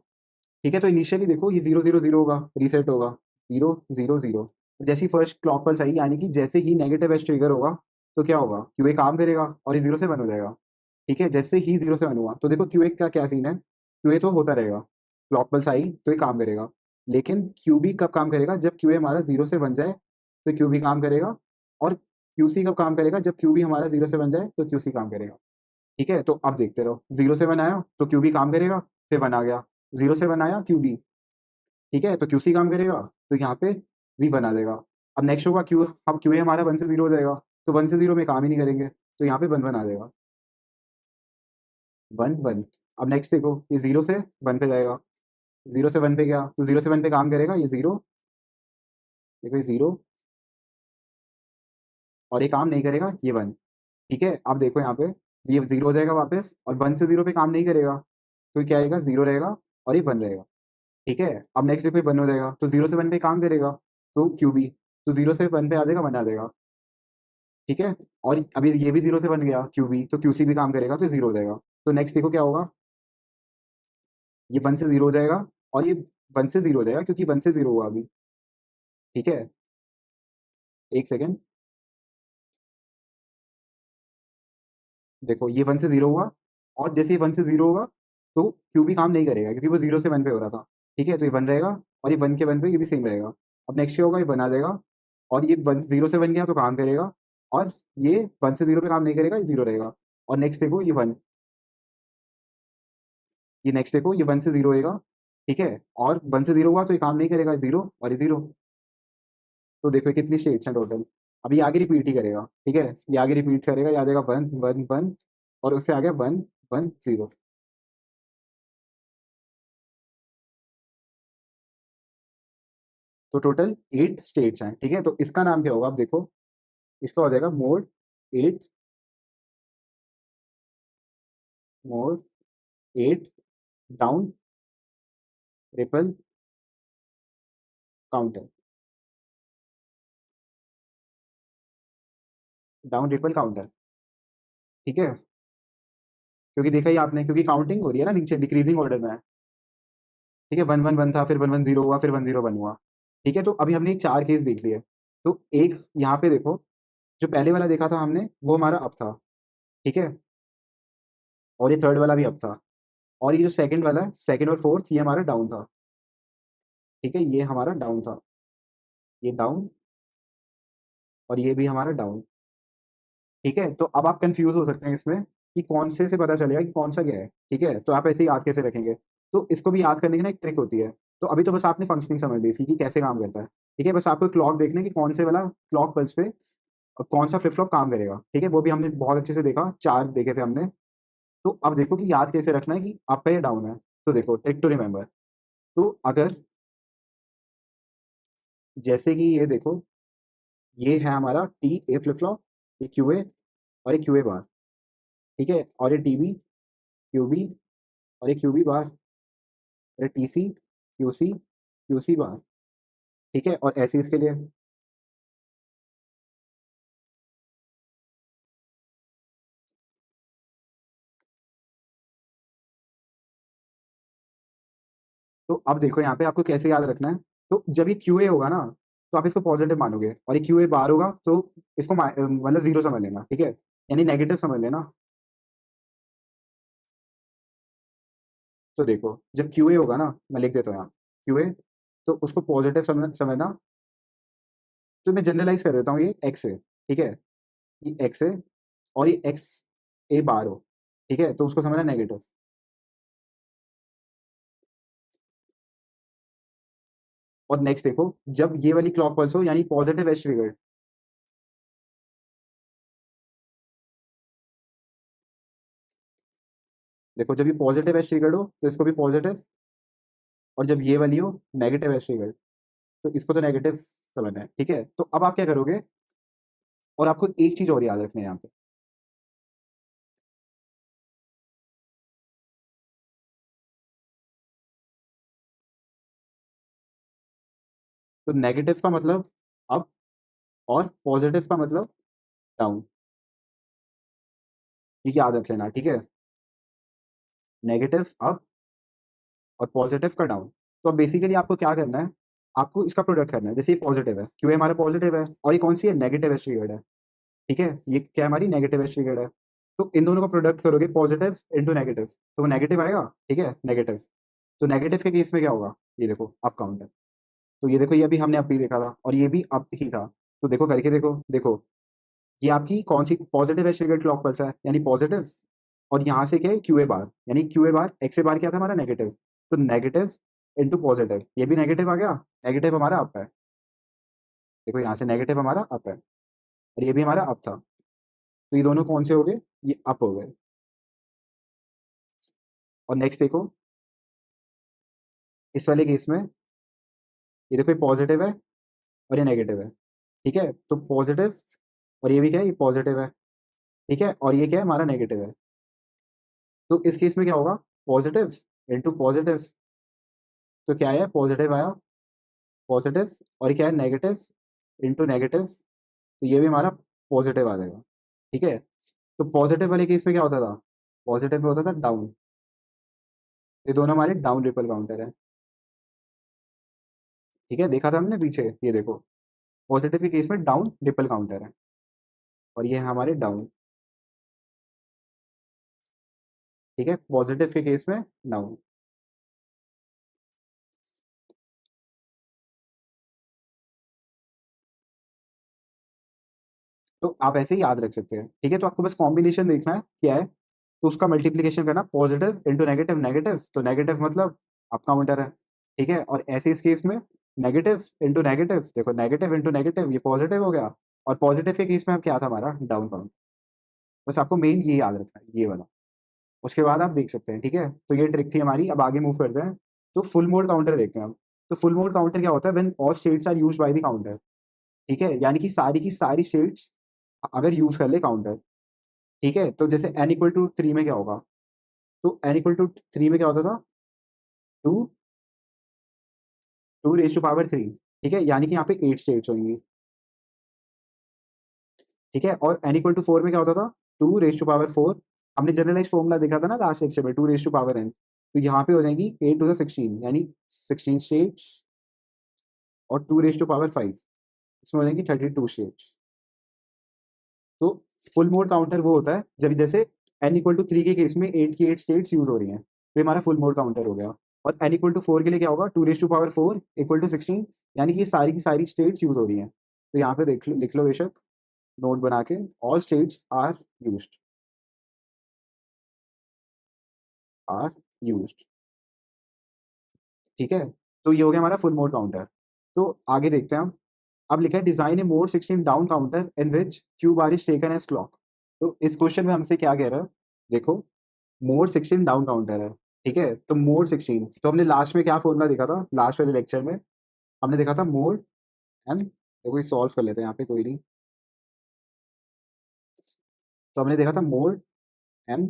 ठीक है। तो इनिशियली देखो ये 0 0 0 होगा, रीसेट होगा, 0 0 0, जैसी फर्स्ट क्लॉक पल्स आई, यानी कि जैसे ही नेगेटिव एज ट्रिगर होगा, तो क्या होगा, क्यूए काम करेगा, और ये 0 से 1 हो जाएगा, ठीक है। जैसे ही 0 से 1 हुआ, तो देखो क्यूए का क्या सीन है, क्यूए तो होता रहेगा, क्लॉक पल्स आई तो ये काम करेगा, लेकिन क्यूबी कब काम करेगा, जब क्यूए हमारा 0 से 1 जाए, तो क्यूबी काम करेगा। और क्यूसी कब काम करेगा, जब क्यूबी हमारा 0 से 1 जाए, तो क्यूसी काम करेगा, ठीक है। तो अब देखते रहो, 0 से 1 आया तो क्यूबी काम करेगा, फिर 1 आ गया, 0 से 1 आया क्यूबी, ठीक है, तो क्यूसी काम करेगा, तो यहाँ पे भी 1 आ जाएगा। अब नेक्स्ट होगा क्यू, अब क्यूए हमारा 1 से 0 हो जाएगा, तो 1 से 0 में काम ही नहीं करेंगे, तो यहाँ पे 1 1 आ जाएगा, 1 1। अब नेक्स्ट देखो, ये 0 से 1 पे जाएगा, 0 से 1 पे गया, तो 0 से 1 पे काम करेगा ये 0, देखो ये 0, और ये काम नहीं करेगा ये 1। ठीक है, अब देखो यहाँ पे ये 0 हो जाएगा वापस, और 1 से 0 पे काम नहीं करेगा, तो ये क्या आएगा, 0 रहेगा और ये 1 रहेगा। ठीक है, अब नेक्स्ट देखो ये 1 हो जाएगा, तो 0 से 1 पे काम करेगा, तो क्यूबी, तो 0 से 1 पे आ जाएगा, 1 आ जाएगा। ठीक है, और अभी ये भी 0 से 1 गया क्यूबी, तो क्यूसी भी काम करेगा, तो 0 हो जाएगा। तो नेक्स्ट देखो क्या होगा, ये 1 से 0 हो जाएगा, और ये 1 से 0 हो जाएगा, क्योंकि 1 से 0 हुआ अभी। ठीक है, एक सेकेंड, देखो ये 1 से 0 हुआ, और जैसे ये 1 से 0 होगा, तो क्यूबी काम नहीं करेगा, क्योंकि वो 0 से 1 पे हो रहा था। ठीक है, तो ये 1 रहेगा, और ये 1 के 1 पे ये भी सेम रहेगा। अब नेक्स्ट क्या होगा, ये 1 आ जाएगा, और ये 1 0 से 1 गया तो काम करेगा, और ये 1 से 0 पे काम नहीं करेगा, ये 0 रहेगा। और नेक्स्ट देखो ये 1, ये नेक्स्ट देखो ये 1 से 0 होएगा। ठीक है, और 1 से 0 हुआ तो ये काम नहीं करेगा, 0 और ये 0। तो देखो ये कितनी स्टेट्स हैं टोटल। अब ये आगे रिपीट ही करेगा। ठीक है, ये आगे रिपीट करेगा, ये आ जाएगा 1 1 1, और उससे आ गया 1 1 0। तो टोटल 8 स्टेट्स हैं। ठीक है, तो इसका नाम क्या होगा, आप देखो, इसका हो जाएगा mode 8, mode 8 down ripple counter, down ripple counter. ठीक है, क्योंकि देखा ही आपने, क्योंकि काउंटिंग हो रही है ना, नीचे डिक्रीजिंग ऑर्डर में है। ठीक है, 1 1 1 था, फिर 1 1 0 हुआ, फिर 1 0 1 हुआ। ठीक है, तो अभी हमने 4 केस देख लिए। तो एक यहाँ पे देखो, जो पहले वाला देखा था हमने, वो हमारा अप था। ठीक है, और ये थर्ड वाला भी अप था, और ये जो सेकंड वाला है, सेकंड और फोर्थ, ये हमारा डाउन था। ठीक है, ये हमारा डाउन था, ये डाउन, और ये भी हमारा डाउन। ठीक है, तो अब आप कंफ्यूज हो सकते हैं इसमें, कि कौन से पता चलेगा कि कौन सा क्या है। ठीक है, तो आप ऐसे ही याद कैसे रखेंगे, तो इसको भी याद करने की ना एक ट्रिक होती है। तो अभी तो बस आपने फंक्शनिंग समझ ली इसकी, कि कैसे काम करता है। ठीक है, बस आपको क्लॉक देखने की कौन से वाला क्लॉक पल्स पे कौन सा फ्लिप फ्लॉप काम करेगा। ठीक है, वो भी हमने बहुत अच्छे से देखा, 4 देखे थे हमने। तो अब देखो कि याद कैसे रखना है कि अप है या डाउन है। तो देखो ट्रिक टू रिमेंबर, तो अगर जैसे कि ये देखो, ये है हमारा टी ए फ्लिप फ्लॉप, ये क्यू ए, और ये क्यू ए बार। ठीक है, और ये टी बी, क्यू बी, और ये क्यू बी बार, और ये टी सी, क्यू सी बार। ठीक है, और ऐसे इसके लिए। तो अब देखो यहाँ पे आपको कैसे याद रखना है। तो जब ये क्यू ए होगा ना, तो आप इसको पॉजिटिव मानोगे, और ये क्यू ए बार होगा, तो इसको मतलब जीरो समझ लेना। ठीक है, यानी नेगेटिव समझ लेना। तो देखो जब क्यू ए होगा ना, मैं लिख देता हूँ यहाँ क्यू ए, तो उसको पॉजिटिव समझना। तो मैं जनरलाइज कर देता हूँ, ये एक्स है। ठीक है, ये एक्स है, और ये एक्स ए बार हो। ठीक है, तो उसको समझना नेगेटिव। और नेक्स्ट देखो, जब ये वाली क्लॉक पल्स हो, यानी पॉजिटिव एज ट्रिगर्ड। देखो जब ये पॉजिटिव एज ट्रिगर्ड हो, तो इसको भी पॉजिटिव, और जब ये वाली हो नेगेटिव एज ट्रिगर्ड, तो इसको तो नेगेटिव समझना है। ठीक है, तो अब आप क्या करोगे, और आपको एक चीज और याद रखनी है यहाँ पे। तो नेगेटिव का मतलब अप, और पॉजिटिव का मतलब डाउन। ये याद रख लेना। ठीक है, नेगेटिव अप, और पॉजिटिव का डाउन। तो अब बेसिकली आपको क्या करना है, आपको इसका प्रोडक्ट करना है। जैसे ये पॉजिटिव है, क्यों हमारा पॉजिटिव है, और ये कौन सी है, नेगेटिव एज ट्रिगर्ड है। ठीक है, ये क्या है, हमारी नेगेटिव एज ट्रिगर्ड है। तो इन दोनों का प्रोडक्ट करोगे, पॉजिटिव इंटू नेगेटिव, तो वो नेगेटिव आएगा। ठीक है, नेगेटिव। तो नेगेटिव के केस में क्या होगा, ये देखो अप काउंट है। तो ये देखो, ये अभी हमने अप ही देखा था, और ये भी अप ही था। तो देखो करके देखो, देखो ये आपकी कौन सी positive edge triggered clock pulse है, यानी पॉजिटिव। और यहाँ से क्या है, क्यू ए बार, यानी क्यू ए बार, एक्स ए बार क्या था हमारा, नेगेटिव। तो नेगेटिव इंटू पॉजिटिव, ये भी नेगेटिव आ गया, नेगेटिव हमारा अप है। देखो यहाँ से नेगेटिव हमारा अप है। और ये भी हमारा अप था, तो ये दोनों कौन से हो गए, ये अप हो गए। और नेक्स्ट देखो, इस वाले केस में ये देखो, ये पॉजिटिव है और ये नेगेटिव है, ठीक है, तो पॉजिटिव, और ये भी क्या है, ये पॉजिटिव है, ठीक है, और ये क्या है, हमारा नेगेटिव है। तो इस केस में क्या होगा, पॉजिटिव इंटू पॉजिटिव, तो क्या है, पॉजिटिव आया, पॉजिटिव, और क्या है, नेगेटिव इंटू नेगेटिव, तो ये भी हमारा पॉजिटिव आ जाएगा, ठीक है। तो पॉजिटिव वाले केस में क्या होता था, पॉजिटिव में होता था डाउन, ये दोनों हमारे डाउन रिपल काउंटर है, ठीक है, देखा था हमने पीछे, ये देखो, पॉजिटिव के केस में डाउन रिपल काउंटर है, और ये है हमारे डाउन, ठीक है, पॉजिटिव के केस में डाउन। तो आप ऐसे ही याद रख सकते हैं, ठीक है, तो आपको बस कॉम्बिनेशन देखना है क्या है, तो उसका मल्टीप्लीकेशन करना, पॉजिटिव इंटू नेगेटिव, नेगेटिव तो नेगेटिव मतलब अप काउंटर है, ठीक है, और ऐसे इस केस में नेगेटिव इंटू नेगेटिव, देखो नेगेटिव इंटू नेगेटिव, ये पॉजिटिव हो गया, और पॉजिटिव के केस में अब क्या था हमारा, डाउन काउंट। बस आपको मेन ये याद रखना है, ये वाला, उसके बाद आप देख सकते हैं, ठीक है, तो ये ट्रिक थी हमारी। अब आगे मूव करते हैं, तो फुल मोड काउंटर देखते हैं हम। तो फुल मोड काउंटर क्या होता है, when all states are used by the counter, ठीक है, यानी कि सारी की सारी स्टेट्स अगर यूज कर ले काउंटर, ठीक है, तो जैसे n इक्वल टू 3 में क्या होगा, तो n इक्वल टू 3 में क्या होता था, two, two raise to power 3, ठीक है, यानी कि यहाँ पे 8 स्टेट्स होंगी, ठीक है, और n इक्वल टू 4 में क्या होता था, टू रेज टू पावर 4, हमने जनरलाइज फॉर्मूला देखा था ना लास्ट लेक्चर में, two raise to power n, तो यहाँ पे हो जाएंगी 8 टू द 16, यानी 16 स्टेट्स, और टू रेज टू पावर 5, इसमें हो जाएंगी 32 स्टेट्स। तो फुल मोड काउंटर वो होता है जब जैसे n इक्वल टू 3 के केस में 8 की 8 स्टेट्स यूज हो रही हैं, तो ये हमारा फुल मोड काउंटर हो गया। और n इक्वल टू 4 के लिए क्या होगा, two raise to power 4 equal to 16, यानी कि ये सारी की सारी स्टेट्स यूज हो रही हैं, तो यहाँ पे देख लो, लिख लो बेशक, नोट बना के, ऑल स्टेट्स आर यूज्ड, ठीक है, तो ये हो गया हमारा फुल मोड काउंटर। तो आगे देखते हैं हम। अब लिखा है design a mod 16 down counter in which Q bar is taken as clock. तो इस क्वेश्चन में हमसे क्या कह रहा है, देखो, मोड 16 डाउन काउंटर है, ठीक है, तो मोड 16, तो हमने लास्ट में क्या फॉर्मूला देखा था, लास्ट वाले लेक्चर में हमने देखा था मोड एम, देखो सॉल्व कर लेते हैं यहाँ पे, कोई नहीं, तो हमने देखा था mod M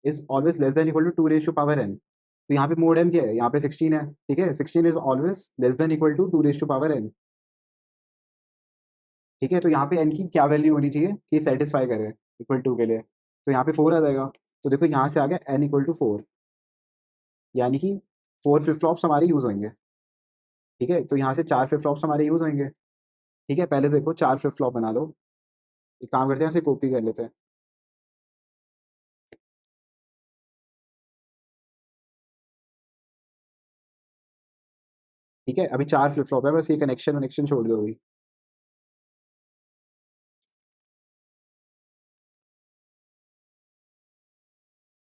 is always less than equal to raise to power N, तो यहाँ पे मोड एम क्या है, यहाँ पे 16 है, ठीक है, 16 is always less than equal to raise to power N, ठीक है, तो यहाँ पे एन की क्या वैल्यू होनी चाहिए कि सेटिस्फाई करे इक्वल टू के लिए, तो यहाँ पे 4 आ जाएगा, तो देखो यहाँ से आ गया एन इक्वल टू 4, यानी कि 4 फ्लिप फ्लॉप्स हमारे यूज होंगे, ठीक है, तो यहाँ से 4 फ्लिप फ्लॉप्स हमारे यूज होंगे, ठीक है, पहले देखो 4 फ्लिप फ्लॉप बना लो, एक काम करते हैं, इसे कॉपी कर लेते हैं, ठीक है, अभी 4 फ्लिप फ्लॉप है, बस ये कनेक्शन वनेक्शन छोड़ दो अभी,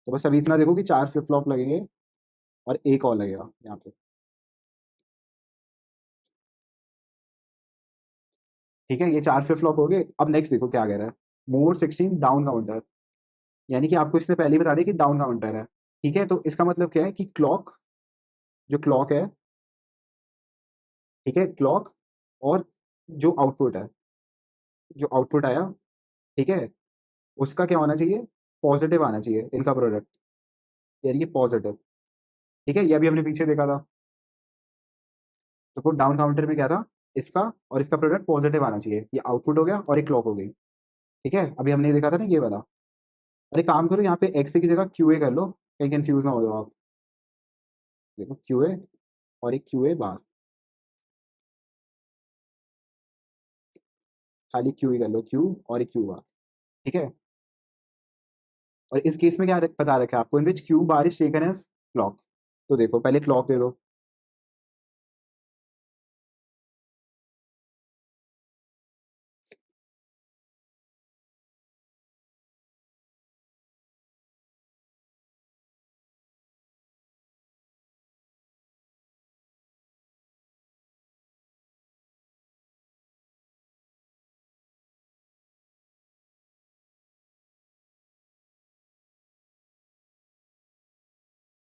तो बस अभी इतना देखो कि 4 फ्लिप फ्लॉप लगेंगे और एक और लगेगा यहाँ पे, ठीक है, ये 4 फ्लिप फ्लॉप हो गए। अब नेक्स्ट देखो क्या कह रहा है, मोड 16 डाउन काउंटर, यानी कि आपको इसने पहले ही बता दिया कि डाउन काउंटर है, ठीक है, तो इसका मतलब क्या है कि क्लॉक, जो क्लॉक है, ठीक है, क्लॉक और जो आउटपुट है, जो आउटपुट आया, ठीक है, उसका क्या होना चाहिए, पॉजिटिव आना चाहिए, इनका प्रोडक्ट, यानी कि पॉजिटिव, ठीक है, ये अभी हमने पीछे देखा था, तो डाउन काउंटर में क्या था, इसका और इसका प्रोडक्ट पॉजिटिव आना चाहिए, ये आउटपुट हो गया और एक क्लॉक हो गई, ठीक है, अभी हमने देखा था ना ये वाला। अरे काम करो, यहाँ पे एक्स की जगह क्यू ए कर लो, कहीं कंफ्यूज ना हो जाओ आप, देखो क्यू ए और एक क्यू ए बार, खाली क्यू ही कर लो, क्यू और एक क्यू बार, ठीक है, और इस केस में क्या बता रखा है आपको, in which Q bar is taken as clock, तो देखो पहले क्लॉक दे दो,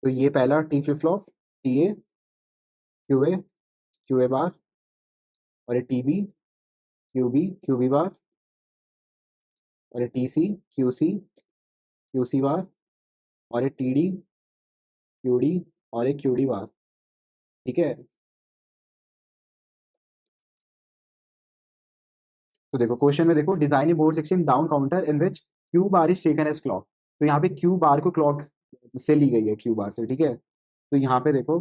तो ये पहला T flip flop, T A, Q A, Q A bar, और ये T B, Q B bar, और ये टी सी, क्यू सी बार, और ये टी डी, क्यू डी, और एक क्यू डी बार। ठीक है, तो देखो क्वेश्चन में देखो, design a board section down counter in which Q bar is taken as clock. तो यहाँ पे क्यू बार को क्लॉक से ली गई है, क्यू बार से। ठीक है, तो यहाँ पे देखो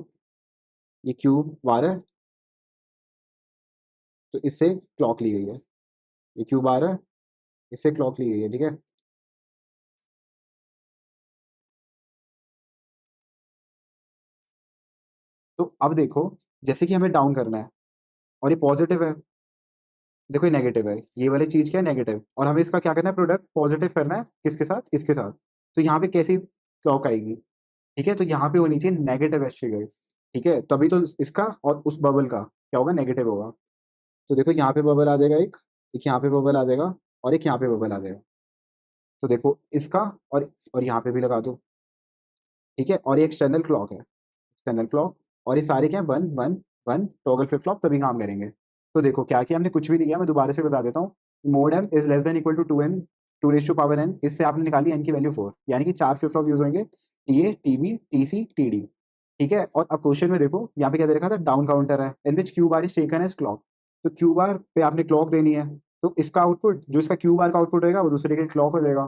ये क्यू बार है, तो इससे क्लॉक ली गई है। ये क्यू बार है, इससे क्लॉक ली गई है। ठीक है, तो अब देखो, जैसे कि हमें डाउन करना है और ये पॉजिटिव है, देखो ये नेगेटिव है, ये वाली चीज क्या है, नेगेटिव, और हमें इसका क्या करना है, प्रोडक्ट पॉजिटिव करना है, किसके साथ, इसके साथ। तो यहाँ पे कैसी क्लॉक आएगी, ठीक है, तो यहाँ पे होनी चाहिए नेगेटिव एच ट्रिगर। ठीक है, तभी तो इसका और उस बबल का क्या होगा, नेगेटिव होगा। तो देखो यहाँ पे बबल आ जाएगा, एक यहाँ पे बबल आ जाएगा, और एक यहाँ पे बबल आ जाएगा। तो देखो इसका, और यहाँ पे भी लगा दो। ठीक है, और ये एक्सटर्नल क्लॉक है, एक्सटर्नल क्लॉक, और ये सारे क्या है, one one one, toggle flip flop तभी काम करेंगे। तो देखो क्या किया हमने, कुछ भी नहीं किया, मैं दोबारा से बता देता हूँ। Mod M is less than equal to two N, two raise to power N, इससे आपने निकाली एन की वैल्यू 4, यानी कि 4 फ्लिप फ्लॉप यूज होंगे, T A, T B, T C, T D. ठीक है, और अब क्वेश्चन में देखो यहाँ पे क्या दे रखा था, डाउन काउंटर है in which Q bar is taken as clock. तो क्यू बार पे आपने क्लॉक देनी है, तो इसका आउटपुट, जो इसका क्यू बार का आउटपुट होगा वो दूसरे के क्लॉक हो जाएगा।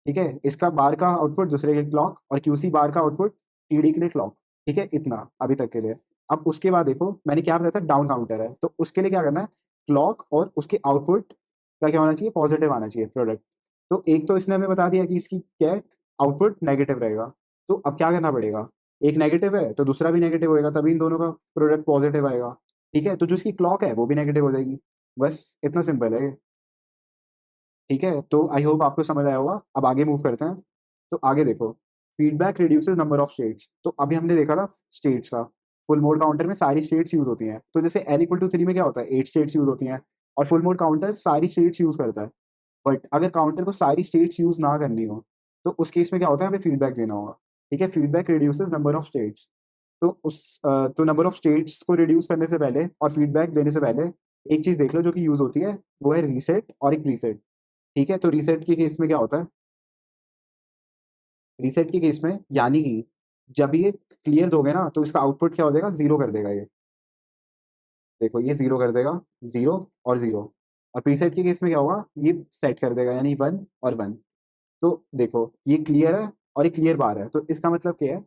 ठीक है, इसका बार का आउटपुट दूसरे के क्लॉक, और क्यूसी बार का आउटपुट टीडी के लिए क्लॉक। ठीक है, इतना अभी तक के लिए। अब उसके बाद देखो मैंने क्या बताया था, डाउन काउंटर है, तो उसके लिए क्या करना है, क्लॉक और उसके आउटपुट का क्या होना चाहिए, पॉजिटिव आना चाहिए प्रोडक्ट। तो एक तो इसने हमें बता दिया कि इसकी क्या है, आउटपुट नेगेटिव रहेगा। तो अब क्या करना पड़ेगा, एक नेगेटिव है तो दूसरा भी नेगेटिव होएगा, तभी इन दोनों का प्रोडक्ट पॉजिटिव आएगा। ठीक है, तो जो इसकी क्लॉक है वो भी नेगेटिव हो जाएगी। बस इतना सिंपल है। ठीक है, तो आई होप आपको समझ आया होगा। अब आगे मूव करते हैं। तो आगे देखो, feedback reduces number of states. तो अभी हमने देखा था स्टेट्स का, फुल मोड काउंटर में सारी स्टेट्स यूज होती हैं। तो जैसे n इक्वल टू 3 में क्या होता है, 8 स्टेट्स यूज होती हैं, और फुल मोड काउंटर सारी स्टेट्स यूज करता है। बट अगर काउंटर को सारी स्टेट्स यूज ना करनी हो, तो उस केस में क्या होता है, हमें फीडबैक देना होगा। ठीक है, feedback reduces number of states. तो तो नंबर ऑफ स्टेट्स को रिड्यूस करने से पहले और फीडबैक देने से पहले एक चीज देख लो जो कि यूज होती है, वो है रीसेट और एक प्रीसेट। ठीक है, तो रीसेट के केस में क्या होता है, रीसेट के केस में यानी कि जब ये क्लियर दोगे ना, तो इसका आउटपुट क्या हो जाएगा, जीरो कर देगा ये। देखो ये जीरो कर देगा, जीरो और जीरो। और प्रीसेट के केस में क्या होगा, ये सेट कर देगा, यानी वन और वन। तो देखो ये क्लियर है और ये क्लियर बार है, तो इसका मतलब क्या है,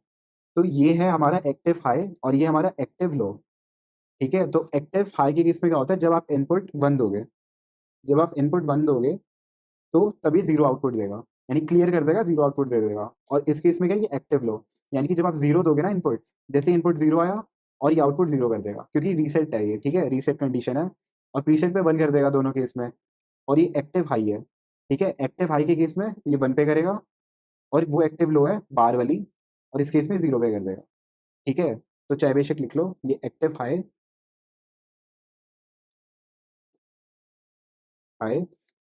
तो ये है हमारा एक्टिव हाई और ये हमारा एक्टिव लो। ठीक है, तो एक्टिव हाई के केस में क्या होता है, जब आप इनपुट वन दोगे, जब आप इनपुट वन दोगे, तो तभी जीरो आउटपुट देगा, यानी क्लियर कर देगा, जीरो आउटपुट दे देगा। और इस केस में क्या है, ये एक्टिव लो, यानी कि जब आप जीरो दोगे ना इनपुट, जैसे इनपुट जीरो आया और ये आउटपुट जीरो कर देगा, क्योंकि रीसेट है ये। ठीक है, रीसेट कंडीशन है, और प्रीसेट पे वन कर देगा दोनों केस में। और ये एक्टिव हाई है। ठीक है, एक्टिव हाई के केस में ये वन पे करेगा, और वो एक्टिव लो है बार वाली, और इस केस में जीरो पे कर देगा। ठीक है, तो चाहे बेशक लिख लो, ये एक्टिव हाई, हाई,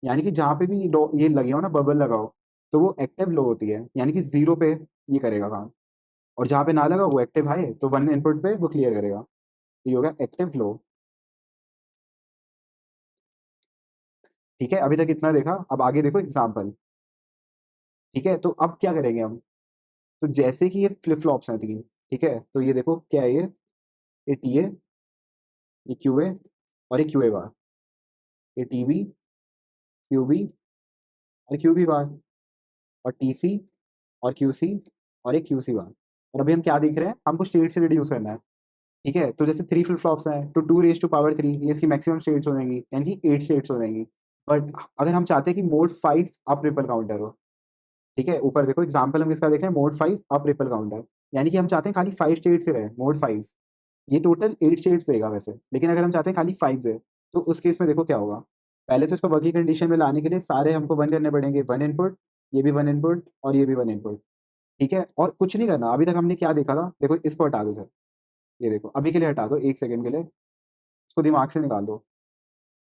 यानी कि जहाँ पे भी ये लगे हो ना, बबल लगाओ, तो वो एक्टिव लो होती है, यानी कि जीरो पे ये करेगा काम। और जहाँ पे ना लगा वो एक्टिव हाई, तो वन इनपुट पे वो क्लियर करेगा। तो ये होगा एक्टिव लो। ठीक है, अभी तक इतना देखा, अब आगे देखो एग्जाम्पल। ठीक है, तो अब क्या करेंगे हम, तो जैसे कि ये फ्लिप फ्लॉप्स हैं तीन। ठीक है, तो ये देखो क्या है, ये टी ए, ये क्यू ए, और ये क्यू ए बार, ये टी बी, क्यू बी, और क्यू बी बार, और टी सी, और क्यू सी, और एक क्यू सी बार। और अभी हम क्या देख रहे हैं, हमको स्टेट से रिड्यूस करना है। ठीक है, तो जैसे थ्री फ्लिप फ्लॉप्स हैं, तो two raise to power three, ये इसकी मैक्सिमम स्टेट्स हो जाएंगी, यानी कि 8 स्टेट्स हो जाएंगी। बट अगर हम चाहते हैं कि मोड 5 अप रिपल काउंटर हो, ठीक है, ऊपर देखो एग्जांपल हम किसका देख रहे हैं, मोड 5 अप रिपल काउंटर, यानी कि हम चाहते हैं खाली 5 स्टेट से रहे मोड 5। ये टोटल 8 स्टेट्स देगा वैसे, लेकिन अगर हम चाहते हैं खाली 5 दे, तो उस केस में देखो क्या होगा। पहले तो इसको वर्किंग कंडीशन में लाने के लिए सारे हमको वन करने पड़ेंगे, वन इनपुट, ये भी वन इनपुट, और ये भी वन इनपुट। ठीक है, और कुछ नहीं करना, अभी तक हमने क्या देखा था, देखो इसको हटा दो सर, ये देखो अभी के लिए हटा दो, एक सेकंड के लिए इसको दिमाग से निकाल दो।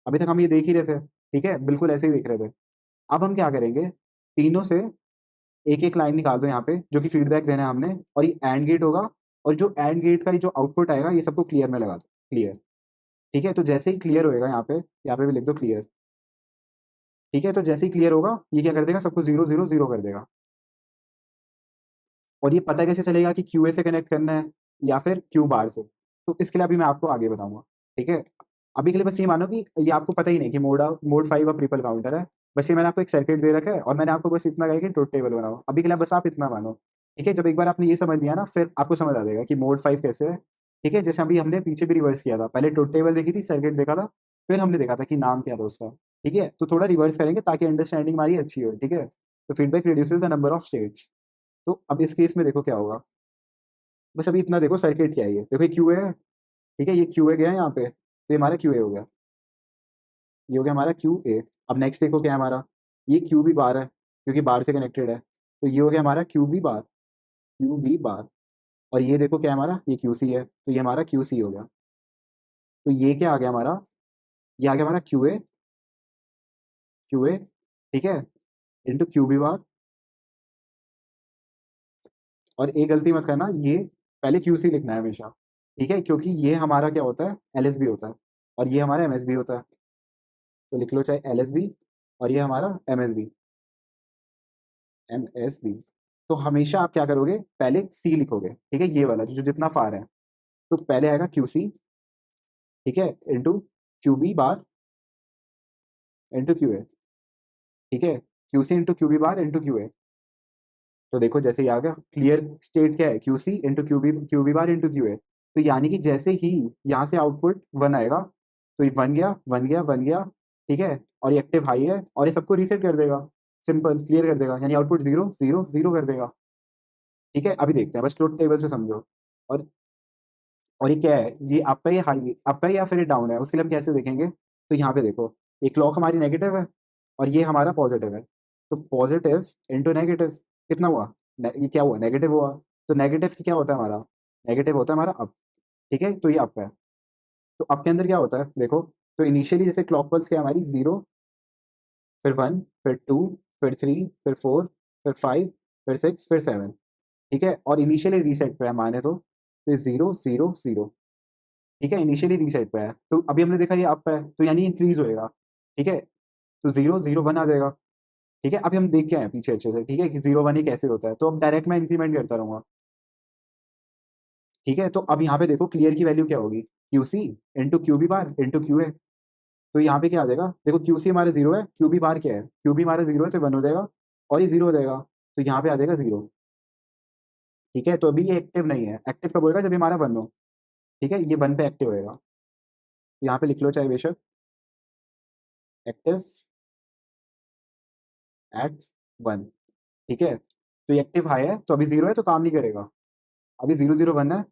अभी तक हम ये देख ही रहे थे, ठीक है, बिल्कुल ऐसे ही देख रहे थे। अब हम क्या करेंगे, तीनों से एक एक लाइन निकाल दो यहाँ पे जो कि फीडबैक देना है हमने, और ये एंड गेट होगा, और जो एंड गेट का ये जो आउटपुट आएगा ये सबको क्लियर में लगा दो, क्लियर। ठीक है, तो जैसे ही क्लियर होएगा यहाँ पे भी लिख दो क्लियर। ठीक है, तो जैसे ही क्लियर होगा ये क्या कर देगा, सबको जीरो जीरो जीरो कर देगा। और ये पता कैसे चलेगा कि क्यू ए से कनेक्ट करना है या फिर क्यू बार से, तो इसके लिए अभी मैं आपको आगे बताऊंगा। ठीक है, अभी के लिए बस ये मानो कि ये आपको पता ही नहीं कि मोड 5 अब ट्रिपल काउंटर है। बस ये मैंने आपको एक सर्किट दे रखा है और मैंने आपको बस इतना कहा कि ट्रुथ टेबल बनाओ, अभी के लिए बस आप इतना मानो। ठीक है, जब एक बार आपने ये समझ लिया ना, फिर आपको समझ आ जाएगा कि मोड 5 कैसे है। ठीक है, जैसे अभी हमने पीछे भी रिवर्स किया था, पहले ट्रुथ टेबल देखी थी, सर्किट देखा था, फिर हमने देखा था कि नाम क्या था उसका। ठीक है, तो थोड़ा रिवर्स करेंगे ताकि अंडरस्टैंडिंग हमारी अच्छी हो। ठीक है, तो feedback reduces the number of states. तो अब इस केस में देखो क्या होगा, बस अभी इतना देखो सर्किट क्या है, ये देखो ये क्यू है। ठीक है, ये क्यू ए गया है यहाँ पे, तो ये हमारा क्यू ए हो गया, ये हो गया हमारा क्यू ए। अब नेक्स्ट देखो क्या है हमारा, ये क्यू बी बार है क्योंकि बार से कनेक्टेड है, तो ये हो गया हमारा Q B bar, Q B bar. और ये देखो क्या है हमारा, ये क्यू सी है, तो ये हमारा क्यू सी हो गया। तो ये क्या आ गया हमारा, ये आ गया हमारा क्यू ए, क्यू ए। ठीक है, इंटू क्यू बी बार। और एक गलती मत करना, ये पहले क्यू सी लिखना है हमेशा। ठीक है, क्योंकि ये हमारा क्या होता है, एल एस बी होता है, और ये हमारा एम एस बी होता है। तो लिख लो चाहे एल एस बी, और ये हमारा M S B, M S B. तो हमेशा आप क्या करोगे, पहले सी लिखोगे। ठीक है, ये वाला जो जितना फार है, तो पहले आएगा क्यू सी। ठीक है, into Q B bar into Q A. ठीक है, Q C into Q B bar into Q A. तो देखो जैसे ही आ गया, क्लियर स्टेट क्या है, Q C into Q B bar into Q A. तो यानी कि जैसे ही यहाँ से आउटपुट वन आएगा, तो ये वन गया वन गया वन गया। ठीक है, और ये एक्टिव हाई है और ये सबको रीसेट कर देगा, सिंपल क्लियर कर देगा, यानी आउटपुट जीरो जीरो जीरो कर देगा। ठीक है, अभी देखते हैं, बस ट्रुथ टेबल से समझो। और और ये क्या है, ये अप है या हाई, अप है या फिर ये डाउन है, उसके लिए हम कैसे देखेंगे। तो यहाँ पे देखो, ये क्लॉक हमारी नेगेटिव है और ये हमारा पॉजिटिव है, तो पॉजिटिव इंटू नेगेटिव कितना हुआ, ये क्या हुआ, नेगेटिव हुआ। तो नेगेटिव की क्या होता है हमारा, नेगेटिव होता है हमारा अप। ठीक है, तो ये अप है। तो अप के अंदर क्या होता है देखो, तो इनिशियली जैसे क्लॉक पल्स क्या है हमारी, जीरो, फिर वन, फिर टू, फिर थ्री, फिर फोर, फिर फाइव, फिर सिक्स, फिर सेवन। ठीक है, और इनिशियली रीसेट पे है माने तो ये जीरो जीरो जीरो। ठीक है, इनिशियली रीसेट पे है, तो अभी हमने देखा ये अप है, तो यानी इंक्रीज होएगा। ठीक है, तो जीरो जीरो वन आ जाएगा। ठीक है, अभी हम देख के आए हैं पीछे अच्छे से, ठीक है, कि जीरो वन ही कैसे होता है, तो अब डायरेक्ट मैं इंक्रीमेंट करता रहूंगा। ठीक है, तो अब यहाँ पे देखो क्लियर की वैल्यू क्या होगी, Q C into Q B bar into Q A. तो यहाँ पे क्या आ जाएगा, देखो क्यू सी हमारा जीरो है, क्यू बी बार क्या है, क्यू बी हमारा जीरो है तो वन हो जाएगा, और ये जीरो हो जाएगा, तो यहाँ पे आ जाएगा जीरो। ठीक है, तो अभी ये एक्टिव नहीं है, एक्टिव कब होएगा, जब ये हमारा वन हो। ठीक है, ये वन पे एक्टिव होएगा, तो यहाँ पे लिख लो चाहे बेशक, एक्टिव एट वन। ठीक है, तो ये एक्टिव हाई है, तो अभी जीरो है तो काम नहीं करेगा, अभी जीरो जीरो वन है।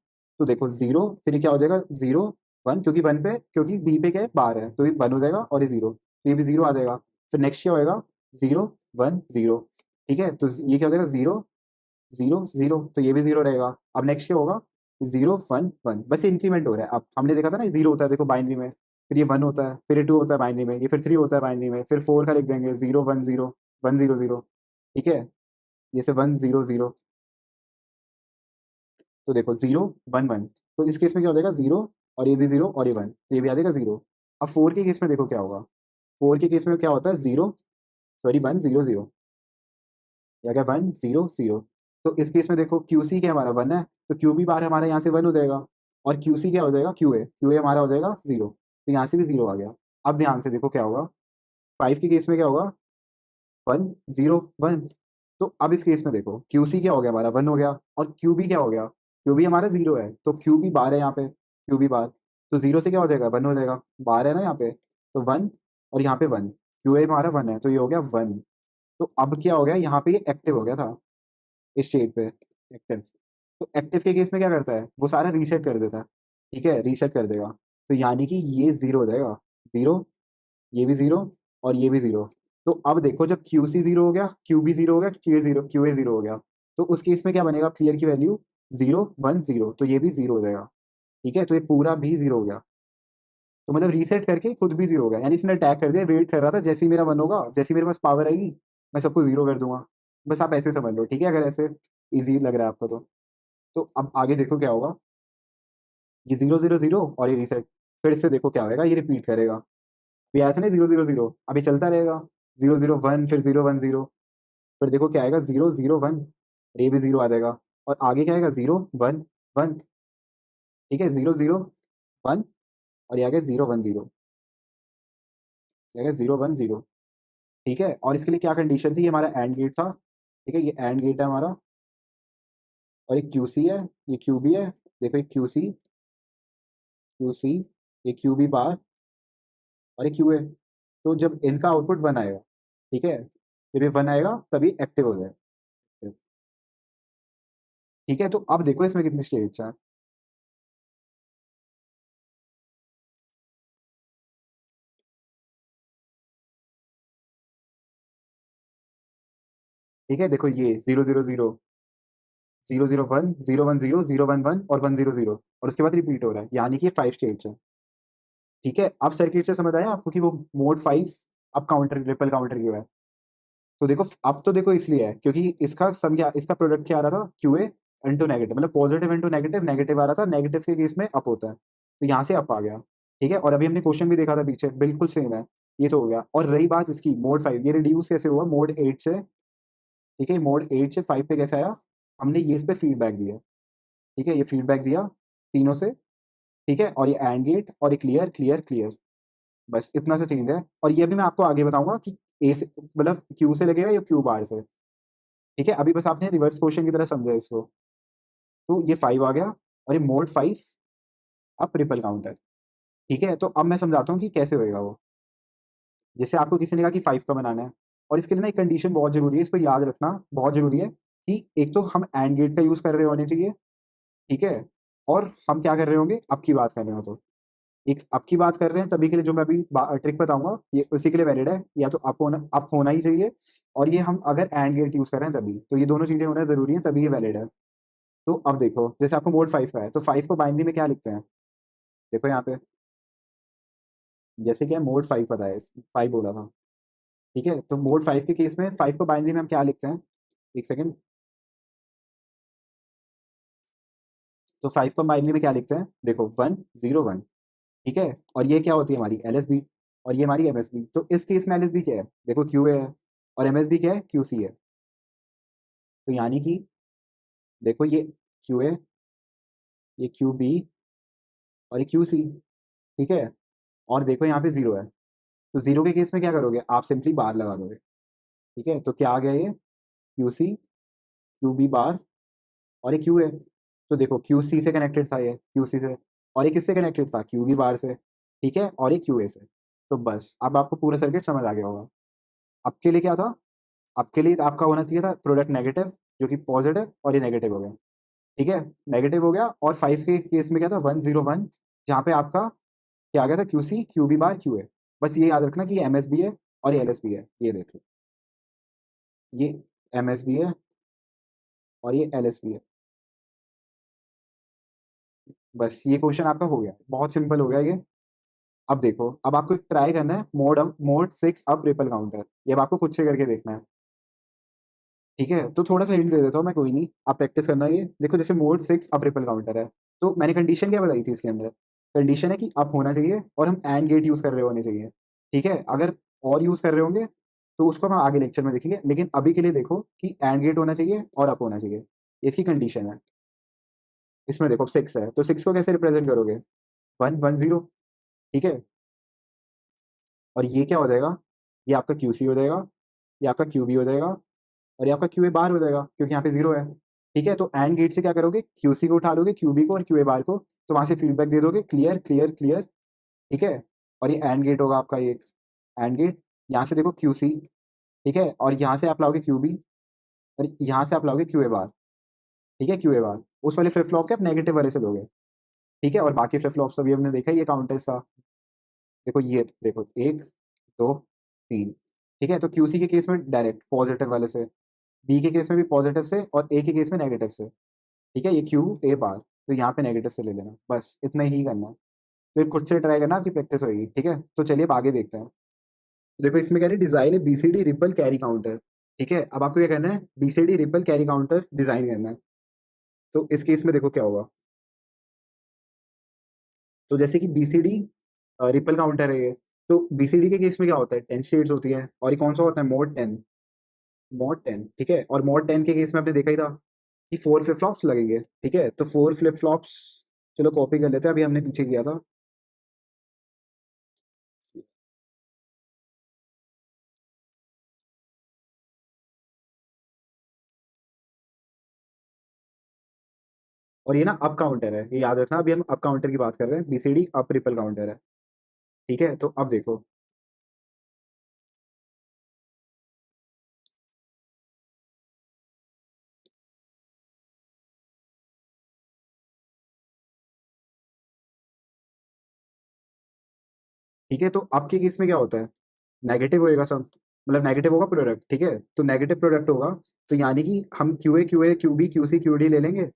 तो देखो जीरो, फिर ये क्या हो जाएगा, जीरो वन, क्योंकि वन पे, क्योंकि बी पे क्या है, बार है, तो ये वन हो जाएगा, और ये जीरो, तो ये भी जीरो आ जाएगा। फिर नेक्स्ट क्या होएगा, जीरो वन जीरो। ठीक है, तो ये क्या हो जाएगा, जीरो जीरो जीरो, तो ये भी जीरो रहेगा। अब नेक्स्ट क्या होगा, जीरो वन वन, बस ये इंक्रीमेंट हो रहा है। अब हमने देखा था ना, जीरो होता है देखो बाइनरी में, फिर ये वन होता है, फिर ये टू होता है बाइनरी में, ये फिर थ्री होता है बाइनरी में, फिर फोर का लिख देंगे zero one zero, one zero zero. ठीक है, ये से वन जीरो जीरो। तो देखो जीरो वन वन, तो इस केस में क्या हो जाएगा, जीरो, और ये भी जीरो, और ये वन, तो ये भी आ जाएगा जीरो। अब फोर के केस में देखो क्या होगा, फोर के केस में क्या होता है, zero, sorry one zero zero, या क्या वन जीरो जीरो। तो इस केस में देखो क्यू सी क्या हमारा वन है, तो क्यू बी बार हमारा यहाँ से वन हो जाएगा, और क्यू सी क्या हो जाएगा, क्यू ए हमारा हो जाएगा जीरो, तो यहाँ से भी जीरो आ गया। अब ध्यान से देखो क्या होगा, फाइव के केस में क्या होगा, वन जीरो वन। तो अब इस केस में देखो क्यू सी क्या हो गया हमारा, वन हो गया, और क्यू बी क्या हो गया, क्यू बी हमारा जीरो है, तो क्यू बी बार है यहाँ पे, क्यू बी बार, तो जीरो से क्या हो जाएगा, वन हो जाएगा, बार है ना यहाँ पे, तो वन, और यहाँ पे वन, क्यू ए हमारा वन है, तो ये हो गया वन। तो अब क्या हो गया, यहाँ पे ये एक्टिव हो गया था, इस स्टेट पे एक्टिव। तो एक्टिव के केस में क्या करता है, वो सारा रीसेट कर देता है। ठीक है, रीसेट कर देगा, तो यानी कि ये जीरो हो जाएगा, जीरो, ये भी जीरो, और ये भी जीरो। तो अब देखो जब क्यू सी जीरो हो गया, क्यू बी जीरो हो गया, क्यू ए जीरो हो गया, तो उस केस में क्या बनेगा, क्लियर की वैल्यू जीरो वन जीरो, तो ये भी जीरो हो जाएगा। ठीक है, तो ये पूरा भी जीरो हो गया, तो मतलब रीसेट करके खुद भी जीरो हो गया, यानी इसने अटैक कर दिया, वेट कर रहा था जैसे ही मेरा वन होगा, जैसे ही मेरे पास पावर आएगी मैं सबको जीरो कर दूंगा। बस आप ऐसे समझ लो, ठीक है, अगर ऐसे ईज़ी लग रहा है आपको तो। तो अब आगे देखो क्या होगा, ये 0, 0, 0 और ये रीसेट, फिर से देखो क्या होएगा, ये रिपीट करेगा। अभी आया था ना 0, 0, 0, अभी चलता रहेगा, 0, 0, 1, फिर 0, 1, 0, फिर देखो क्या आएगा, 0, 0, 1, ये भी 0 आ जाएगा, और आगे क्या आएगा, 0, 1, 1, ठीक है, 0, 0, 1, और ये आ गया 0, 1, 0, ये आ गया 0, 1, 0, ठीक है। और इसके लिए क्या कंडीशन थी, ये हमारा एंड गेट था, ठीक है, ये एंड गेट है हमारा, और एक क्यू सी है, ये क्यू बी है, देखो एक क्यू सी, क्यू सी, ये क्यू बी बार, और एक क्यू ए। तो जब इनका आउटपुट 1 आएगा, ठीक है, जब ये 1 आएगा तभी एक्टिव हो जाए, ठीक है। तो अब देखो इसमें कितनी स्टेट्स हैं, ठीक है, देखो ये 0, 0, 0, 0, 0, 1, 0, 1, 0, 0, 1, 1 और 1, 0, 0, और उसके बाद रिपीट हो रहा है, यानी कि ये 5 स्टेट्स है, ठीक है। अब सर्किट से समझ आया आपको कि वो मोड 5 अब काउंटर रिपल काउंटर क्यों है। तो देखो अब तो देखो इसलिए है क्योंकि इसका सम क्या, इसका प्रोडक्ट क्या आ रहा था, क्यू ए इंटू नेगेटिव, मतलब पॉजिटिव इंटू नेगेटिव, नेगेटिव आ रहा था, नेगेटिव के केस में अप होता है, तो यहाँ से अप आ गया, ठीक है। और अभी हमने क्वेश्चन भी देखा था पीछे, बिल्कुल सेम है, ये तो हो गया। और रही बात इसकी मोड 5, ये रिड्यूस कैसे हुआ मोड 8 से, ठीक है, मोड 8 से 5 पे कैसे आया, हमने ये इस पे फीडबैक दिया, ठीक है, ये फीडबैक दिया तीनों से, ठीक है। और ये एंड गेट और ये क्लियर क्लियर क्लियर, बस इतना सा चेंज है। और ये भी मैं आपको आगे बताऊंगा कि ए से मतलब क्यू से लगेगा या क्यू बार से, ठीक है। अभी बस आपने रिवर्स क्वेश्चन की तरह समझा इसको। तो ये 5 आ गया, और ये मोड 5 अब ट्रिपल काउंटर, ठीक है। तो अब मैं समझाता हूँ कि कैसे होएगा वो। जैसे आपको किसी ने कहा कि 5 का बनाना है, और इसके लिए ना एक कंडीशन बहुत जरूरी है, इसको याद रखना बहुत जरूरी है, कि एक तो हम एंड गेट का यूज कर रहे होने चाहिए, ठीक है, और हम क्या कर रहे होंगे, अब की बात कर रहे हो तो, एक अब की बात कर रहे हैं तभी के लिए जो मैं अभी ट्रिक बताऊंगा ये उसी के लिए वैलिड है, या तो अप होना ही चाहिए, और ये हम अगर एंड गेट यूज कर रहे हैं तभी, तो ये दोनों चीजें होना जरूरी है तभी ये वैलिड है। तो अब देखो जैसे आपको मोड 5 का है, तो 5 को बाइनरी में क्या लिखते हैं, देखो यहाँ पे, जैसे कि मोड 5 पता है, 5 बोला था, ठीक है। तो मोड 5 के केस में 5 को बाइनरी में हम क्या लिखते हैं, एक सेकंड, तो 5 को बाइनरी में क्या लिखते हैं, देखो 1, 0, 1, ठीक है। और ये क्या होती है हमारी एल एस बी, और ये हमारी एम एस बी। तो इस केस में एल एस बी क्या है, देखो क्यू ए है, और एम एस बी क्या है, क्यू सी है। तो यानी कि देखो ये क्यू ए, ये क्यू बी, और ये क्यू सी, ठीक है। और देखो यहाँ पे जीरो है, तो जीरो के केस में क्या करोगे, आप सिंपली बार लगा दोगे, ठीक है। तो क्या आ गया, ये Q C, Q B bar, और ये क्यू ए। तो देखो क्यू सी से कनेक्टेड था, ये क्यू सी से, और ये किससे कनेक्टेड था, क्यू बी बार से, ठीक है, और ये क्यू ए से। तो बस अब आपको पूरा सर्किट समझ आ गया होगा। अब के लिए क्या था, अब के लिए आपका होना चाहिए था प्रोडक्ट नेगेटिव, जो कि पॉजिटिव, और ये नेगेटिव हो गया, ठीक है, नेगेटिव हो गया। और 5 के केस में क्या था, 1, 0, 1, जहाँ पे आपका क्या आ गया था, Q C, Q B bar, Q A. बस ये याद रखना कि ये एम एस बी है और ये एल एस बी है, ये देख लो, ये एम एस बी है और ये एल एस बी है। बस ये क्वेश्चन आपका हो गया, बहुत सिंपल हो गया ये। अब देखो, अब आपको ट्राई करना है मोड 6 अब ट्रिपल काउंटर, ये अब आपको खुद से करके देखना है, ठीक है। तो थोड़ा सा हिंट दे देता हूँ मैं, कोई नहीं, आप प्रैक्टिस करना। ये देखो जैसे मोड 6 अब ट्रिपल काउंटर है, तो मैंने कंडीशन क्या बताई थी इसके अंदर, कंडीशन है कि अप होना चाहिए और हम एंड गेट यूज कर रहे होने चाहिए, ठीक है। अगर और यूज कर रहे होंगे तो उसको हम आगे लेक्चर में देखेंगे, लेकिन अभी के लिए देखो कि एंड गेट होना चाहिए और अप होना चाहिए, इसकी कंडीशन है। इसमें देखो 6 है, तो 6 को कैसे रिप्रेजेंट करोगे, 1, 1, 0, ठीक है। और ये क्या हो जाएगा, ये आपका क्यू सी हो जाएगा, ये आपका क्यू बी हो जाएगा, और ये आपका क्यू ए बार हो जाएगा क्योंकि यहाँ पे जीरो है, ठीक है। तो एंड गेट से क्या करोगे, क्यू सी को उठा लोगे, क्यू बी को और क्यू ए बार को, तो वहां से फीडबैक दे दोगे क्लियर क्लियर क्लियर, ठीक है। और ये एंड गेट होगा आपका, एक एंड गेट, यहाँ से देखो क्यू सी, ठीक है, और यहाँ से आप लाओगे क्यू बी, और यहाँ से आप लाओगे क्यू ए बार, ठीक है, क्यू ए बार उस वाले फ्लिप फ्लॉप के आप नेगेटिव वाले से लोगे, ठीक है। और बाकी फ्लिप फ्लॉप्स अभी हमने देखा ये काउंटर्स का, देखो ये देखो 1, 2, 3, ठीक है। तो क्यूसी के केस में डायरेक्ट पॉजिटिव वाले से, बी के केस में भी पॉजिटिव से, और ए के केस में नेगेटिव से, ठीक है। ये क्यू ए बार, तो यहाँ पे नेगेटिव से ले लेना, बस इतना ही करना है। फिर खुद से ट्राई करना, आपकी प्रैक्टिस होगी, ठीक है। तो चलिए अब आगे देखते हैं। देखो इसमें कह रहे डिजाइन है बीसीडी रिपल कैरी काउंटर, ठीक है, अब आपको क्या करना है, BCD ripple carry counter design करना है। तो इस केस में देखो क्या होगा। तो जैसे कि बीसीडी रिपल काउंटर है ये, तो बीसीडी के केस में क्या होता है, 10 स्टेट्स होती है, और ये कौन सा होता है, मोड 10। मोड 10, ठीक है, और मोड 10 के केस में आपने देखा ही था कि 4 फ्लिप फ्लॉप्स लगेंगे। ठीक है, तो 4 फ्लिप फ्लॉप्स, चलो कॉपी कर लेते हैं, अभी हमने पीछे किया था। और ये ना अप काउंटर है, ये याद रखना, अभी हम अप काउंटर की बात कर रहे हैं, बीसीडी अप रिपल काउंटर है। ठीक है, तो अब देखो। ठीक है, तो अब के केस में क्या होता है, नेगेटिव होएगा सब, मतलब नेगेटिव होगा प्रोडक्ट। ठीक है, तो नेगेटिव प्रोडक्ट होगा, तो यानी कि हम Q A Q B Q C Q D ले लेंगे।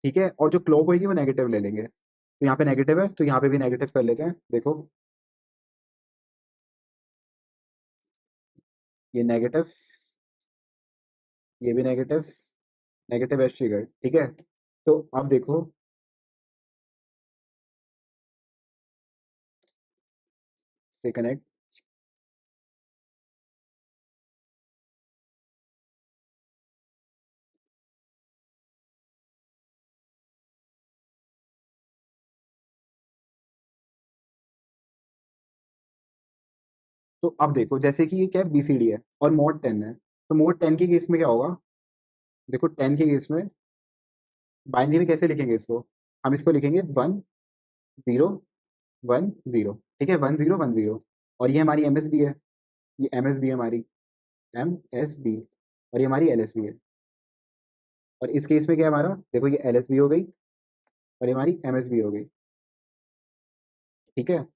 ठीक है, और जो क्लॉक होगी वो नेगेटिव ले लेंगे, तो यहाँ पे नेगेटिव है, तो यहाँ पे भी नेगेटिव कर लेते हैं, देखो। ये नेगेटिव, ये भी नेगेटिव, नेगेटिव एस ट्रिगर। ठीक है, तो अब देखो, से कनेक्ट। तो अब देखो, जैसे कि ये क्या है, बीसीडी है और मोड 10 है, तो मोड 10 के केस में क्या होगा, देखो 10 के केस में बाइनरी में कैसे लिखेंगे इसको, हम इसको लिखेंगे 1 0 1 0। ठीक है, 1 0 1 0, और ये हमारी एमएसबी है, ये एमएसबी है हमारी, एमएसबी, और ये हमारी एलएसबी है। और इस केस में क्या है हमारा, देखो ये एलएसबी हो गई, और ये हमारी एमएसबी हो गई। ठीक है,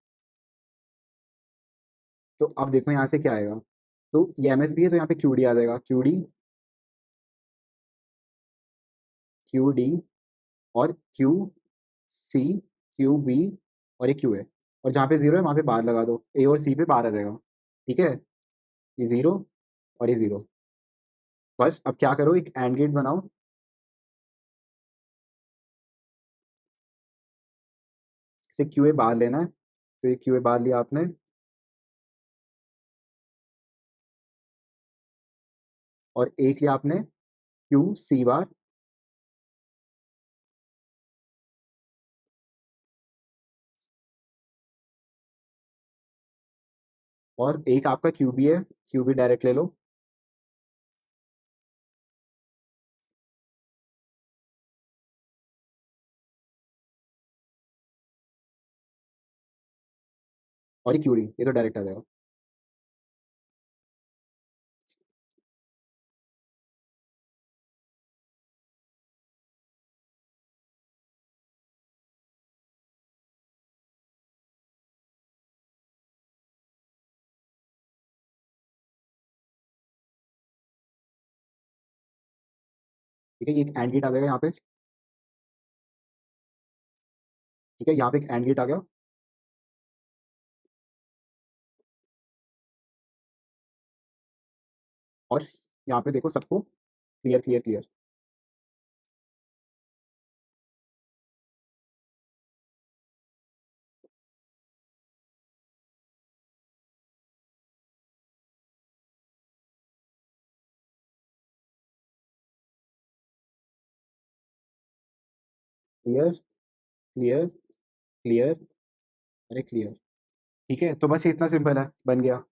तो अब देखो यहाँ से क्या आएगा, तो ये एमएसबी है, तो यहाँ पे क्यूडी आ जाएगा, क्यूडी, क्यूडी, और क्यू सी, क्यू बी, और ये क्यू है, और जहाँ पे जीरो है वहाँ पे बार लगा दो, ए और सी पे बार आ जाएगा। ठीक है, ये जीरो और ये जीरो। बस अब क्या करो, एक एंड गेट बनाओ। इसे क्यू ए बार लेना है, तो ये क्यू ए बार लिया आपने, और एक लिया आपने क्यू सी बार, और एक आपका क्यू बी है, क्यू बी डायरेक्ट ले लो। और ये क्यू डी, ये तो डायरेक्ट आ जाएगा। ठीक है, ये एक एंड गेट आ जाएगा यहाँ पे। ठीक है, यहाँ पे एक एंड गेट आ गया, और यहाँ पे देखो सबको clear clear clear clear clear clear, अरे क्लियर। ठीक है, तो बस ये इतना सिंपल है, बन गया।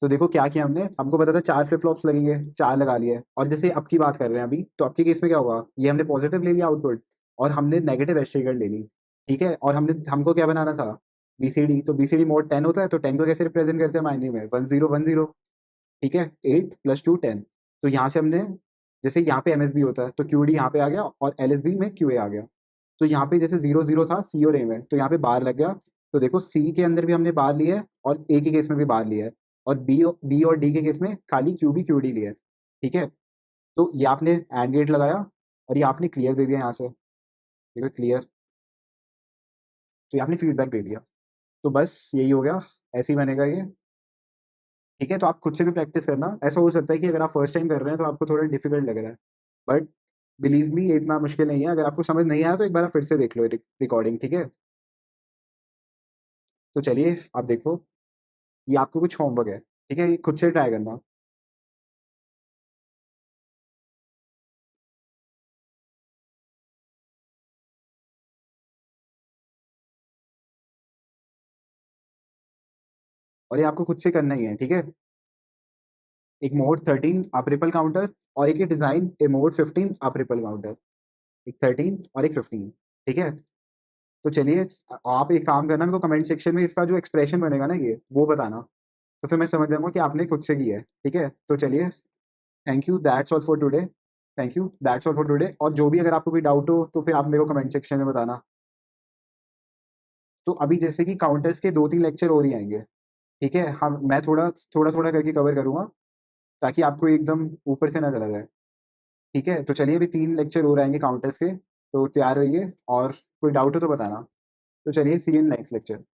तो देखो क्या किया हमने, हमको पता था 4 फ्लिप फ्लॉप्स लगेंगे, 4 लगा लिए, और जैसे अब की बात कर रहे हैं अभी, तो अब के केस में क्या होगा, ये हमने पॉजिटिव ले लिया आउटपुट, और हमने नेगेटिव एस्ट्रीगेट ले ली। ठीक है, और हमने हमको क्या बनाना था, बीसीडी, तो बीसीडी मोड 10 होता है, तो 10 को कैसे रिप्रेजेंट करते हैं माइनरी में, 1 0 1 0। ठीक है, 8 + 2 10। तो यहाँ से हमने, जैसे यहाँ पे एमएसबी होता है, तो क्यूडी यहाँ पे आ गया, और एलएसबी में क्यूए आ गया। तो यहाँ पे जैसे 0 0 था सी और ए में, तो यहाँ पे बार लग गया। तो देखो सी के अंदर भी हमने बार ली है, और ए के केस में भी बार लिया है, और बी और डी के केस में खाली क्यू बी क्यू डी लिया है। ठीक है, तो ये आपने एंड गेट लगाया, और ये आपने क्लियर दे दिया यहाँ से, देखो क्लियर, तो ये आपने फीडबैक दे दिया। तो बस यही हो गया, ऐसे ही बनेगा ये। ठीक है? तो आप खुद से भी प्रैक्टिस करना। ऐसा हो सकता है कि अगर आप फर्स्ट टाइम कर रहे हैं तो आपको थोड़ा डिफिकल्ट लग रहा है, बट बिलीव मी ये इतना मुश्किल नहीं है। अगर आपको समझ नहीं आया तो एक बार आप फिर से देख लो रिकॉर्डिंग, ठीक है? तो चलिए आप देखो, ये आपको कुछ होमवर्क है, ठीक है? ये खुद से ट्राई करना। और ये आपको खुद से करना ही है, ठीक है? एक मोड 13 अप रिपल काउंटर, और एक ये डिज़ाइन ए मोड 15 अप रिपल काउंटर। एक 13 और एक 15, ठीक है? तो चलिए आप एक काम करना, मेरे को कमेंट सेक्शन में इसका जो एक्सप्रेशन बनेगा ना ये, वो बताना। तो फिर मैं समझ जाऊँगा कि आपने खुद से किया है, ठीक है? तो चलिए, thank you, that's all for today. Thank you, that's all for today. और जो भी अगर आपको कोई डाउट हो तो फिर आप मेरे को कमेंट सेक्शन में बताना। तो अभी जैसे कि काउंटर्स के 2-3 लेक्चर और ही आएँगे, ठीक है? हम मैं थोड़ा-थोड़ा करके कवर करूँगा, ताकि आपको एकदम ऊपर से ना चला जाए, ठीक है? तो चलिए अभी 3 लेक्चर और आएँगे काउंटर्स के, तो तैयार रहिए और कोई डाउट हो तो बताना। तो चलिए सी यू इन नेक्स्ट लेक्चर।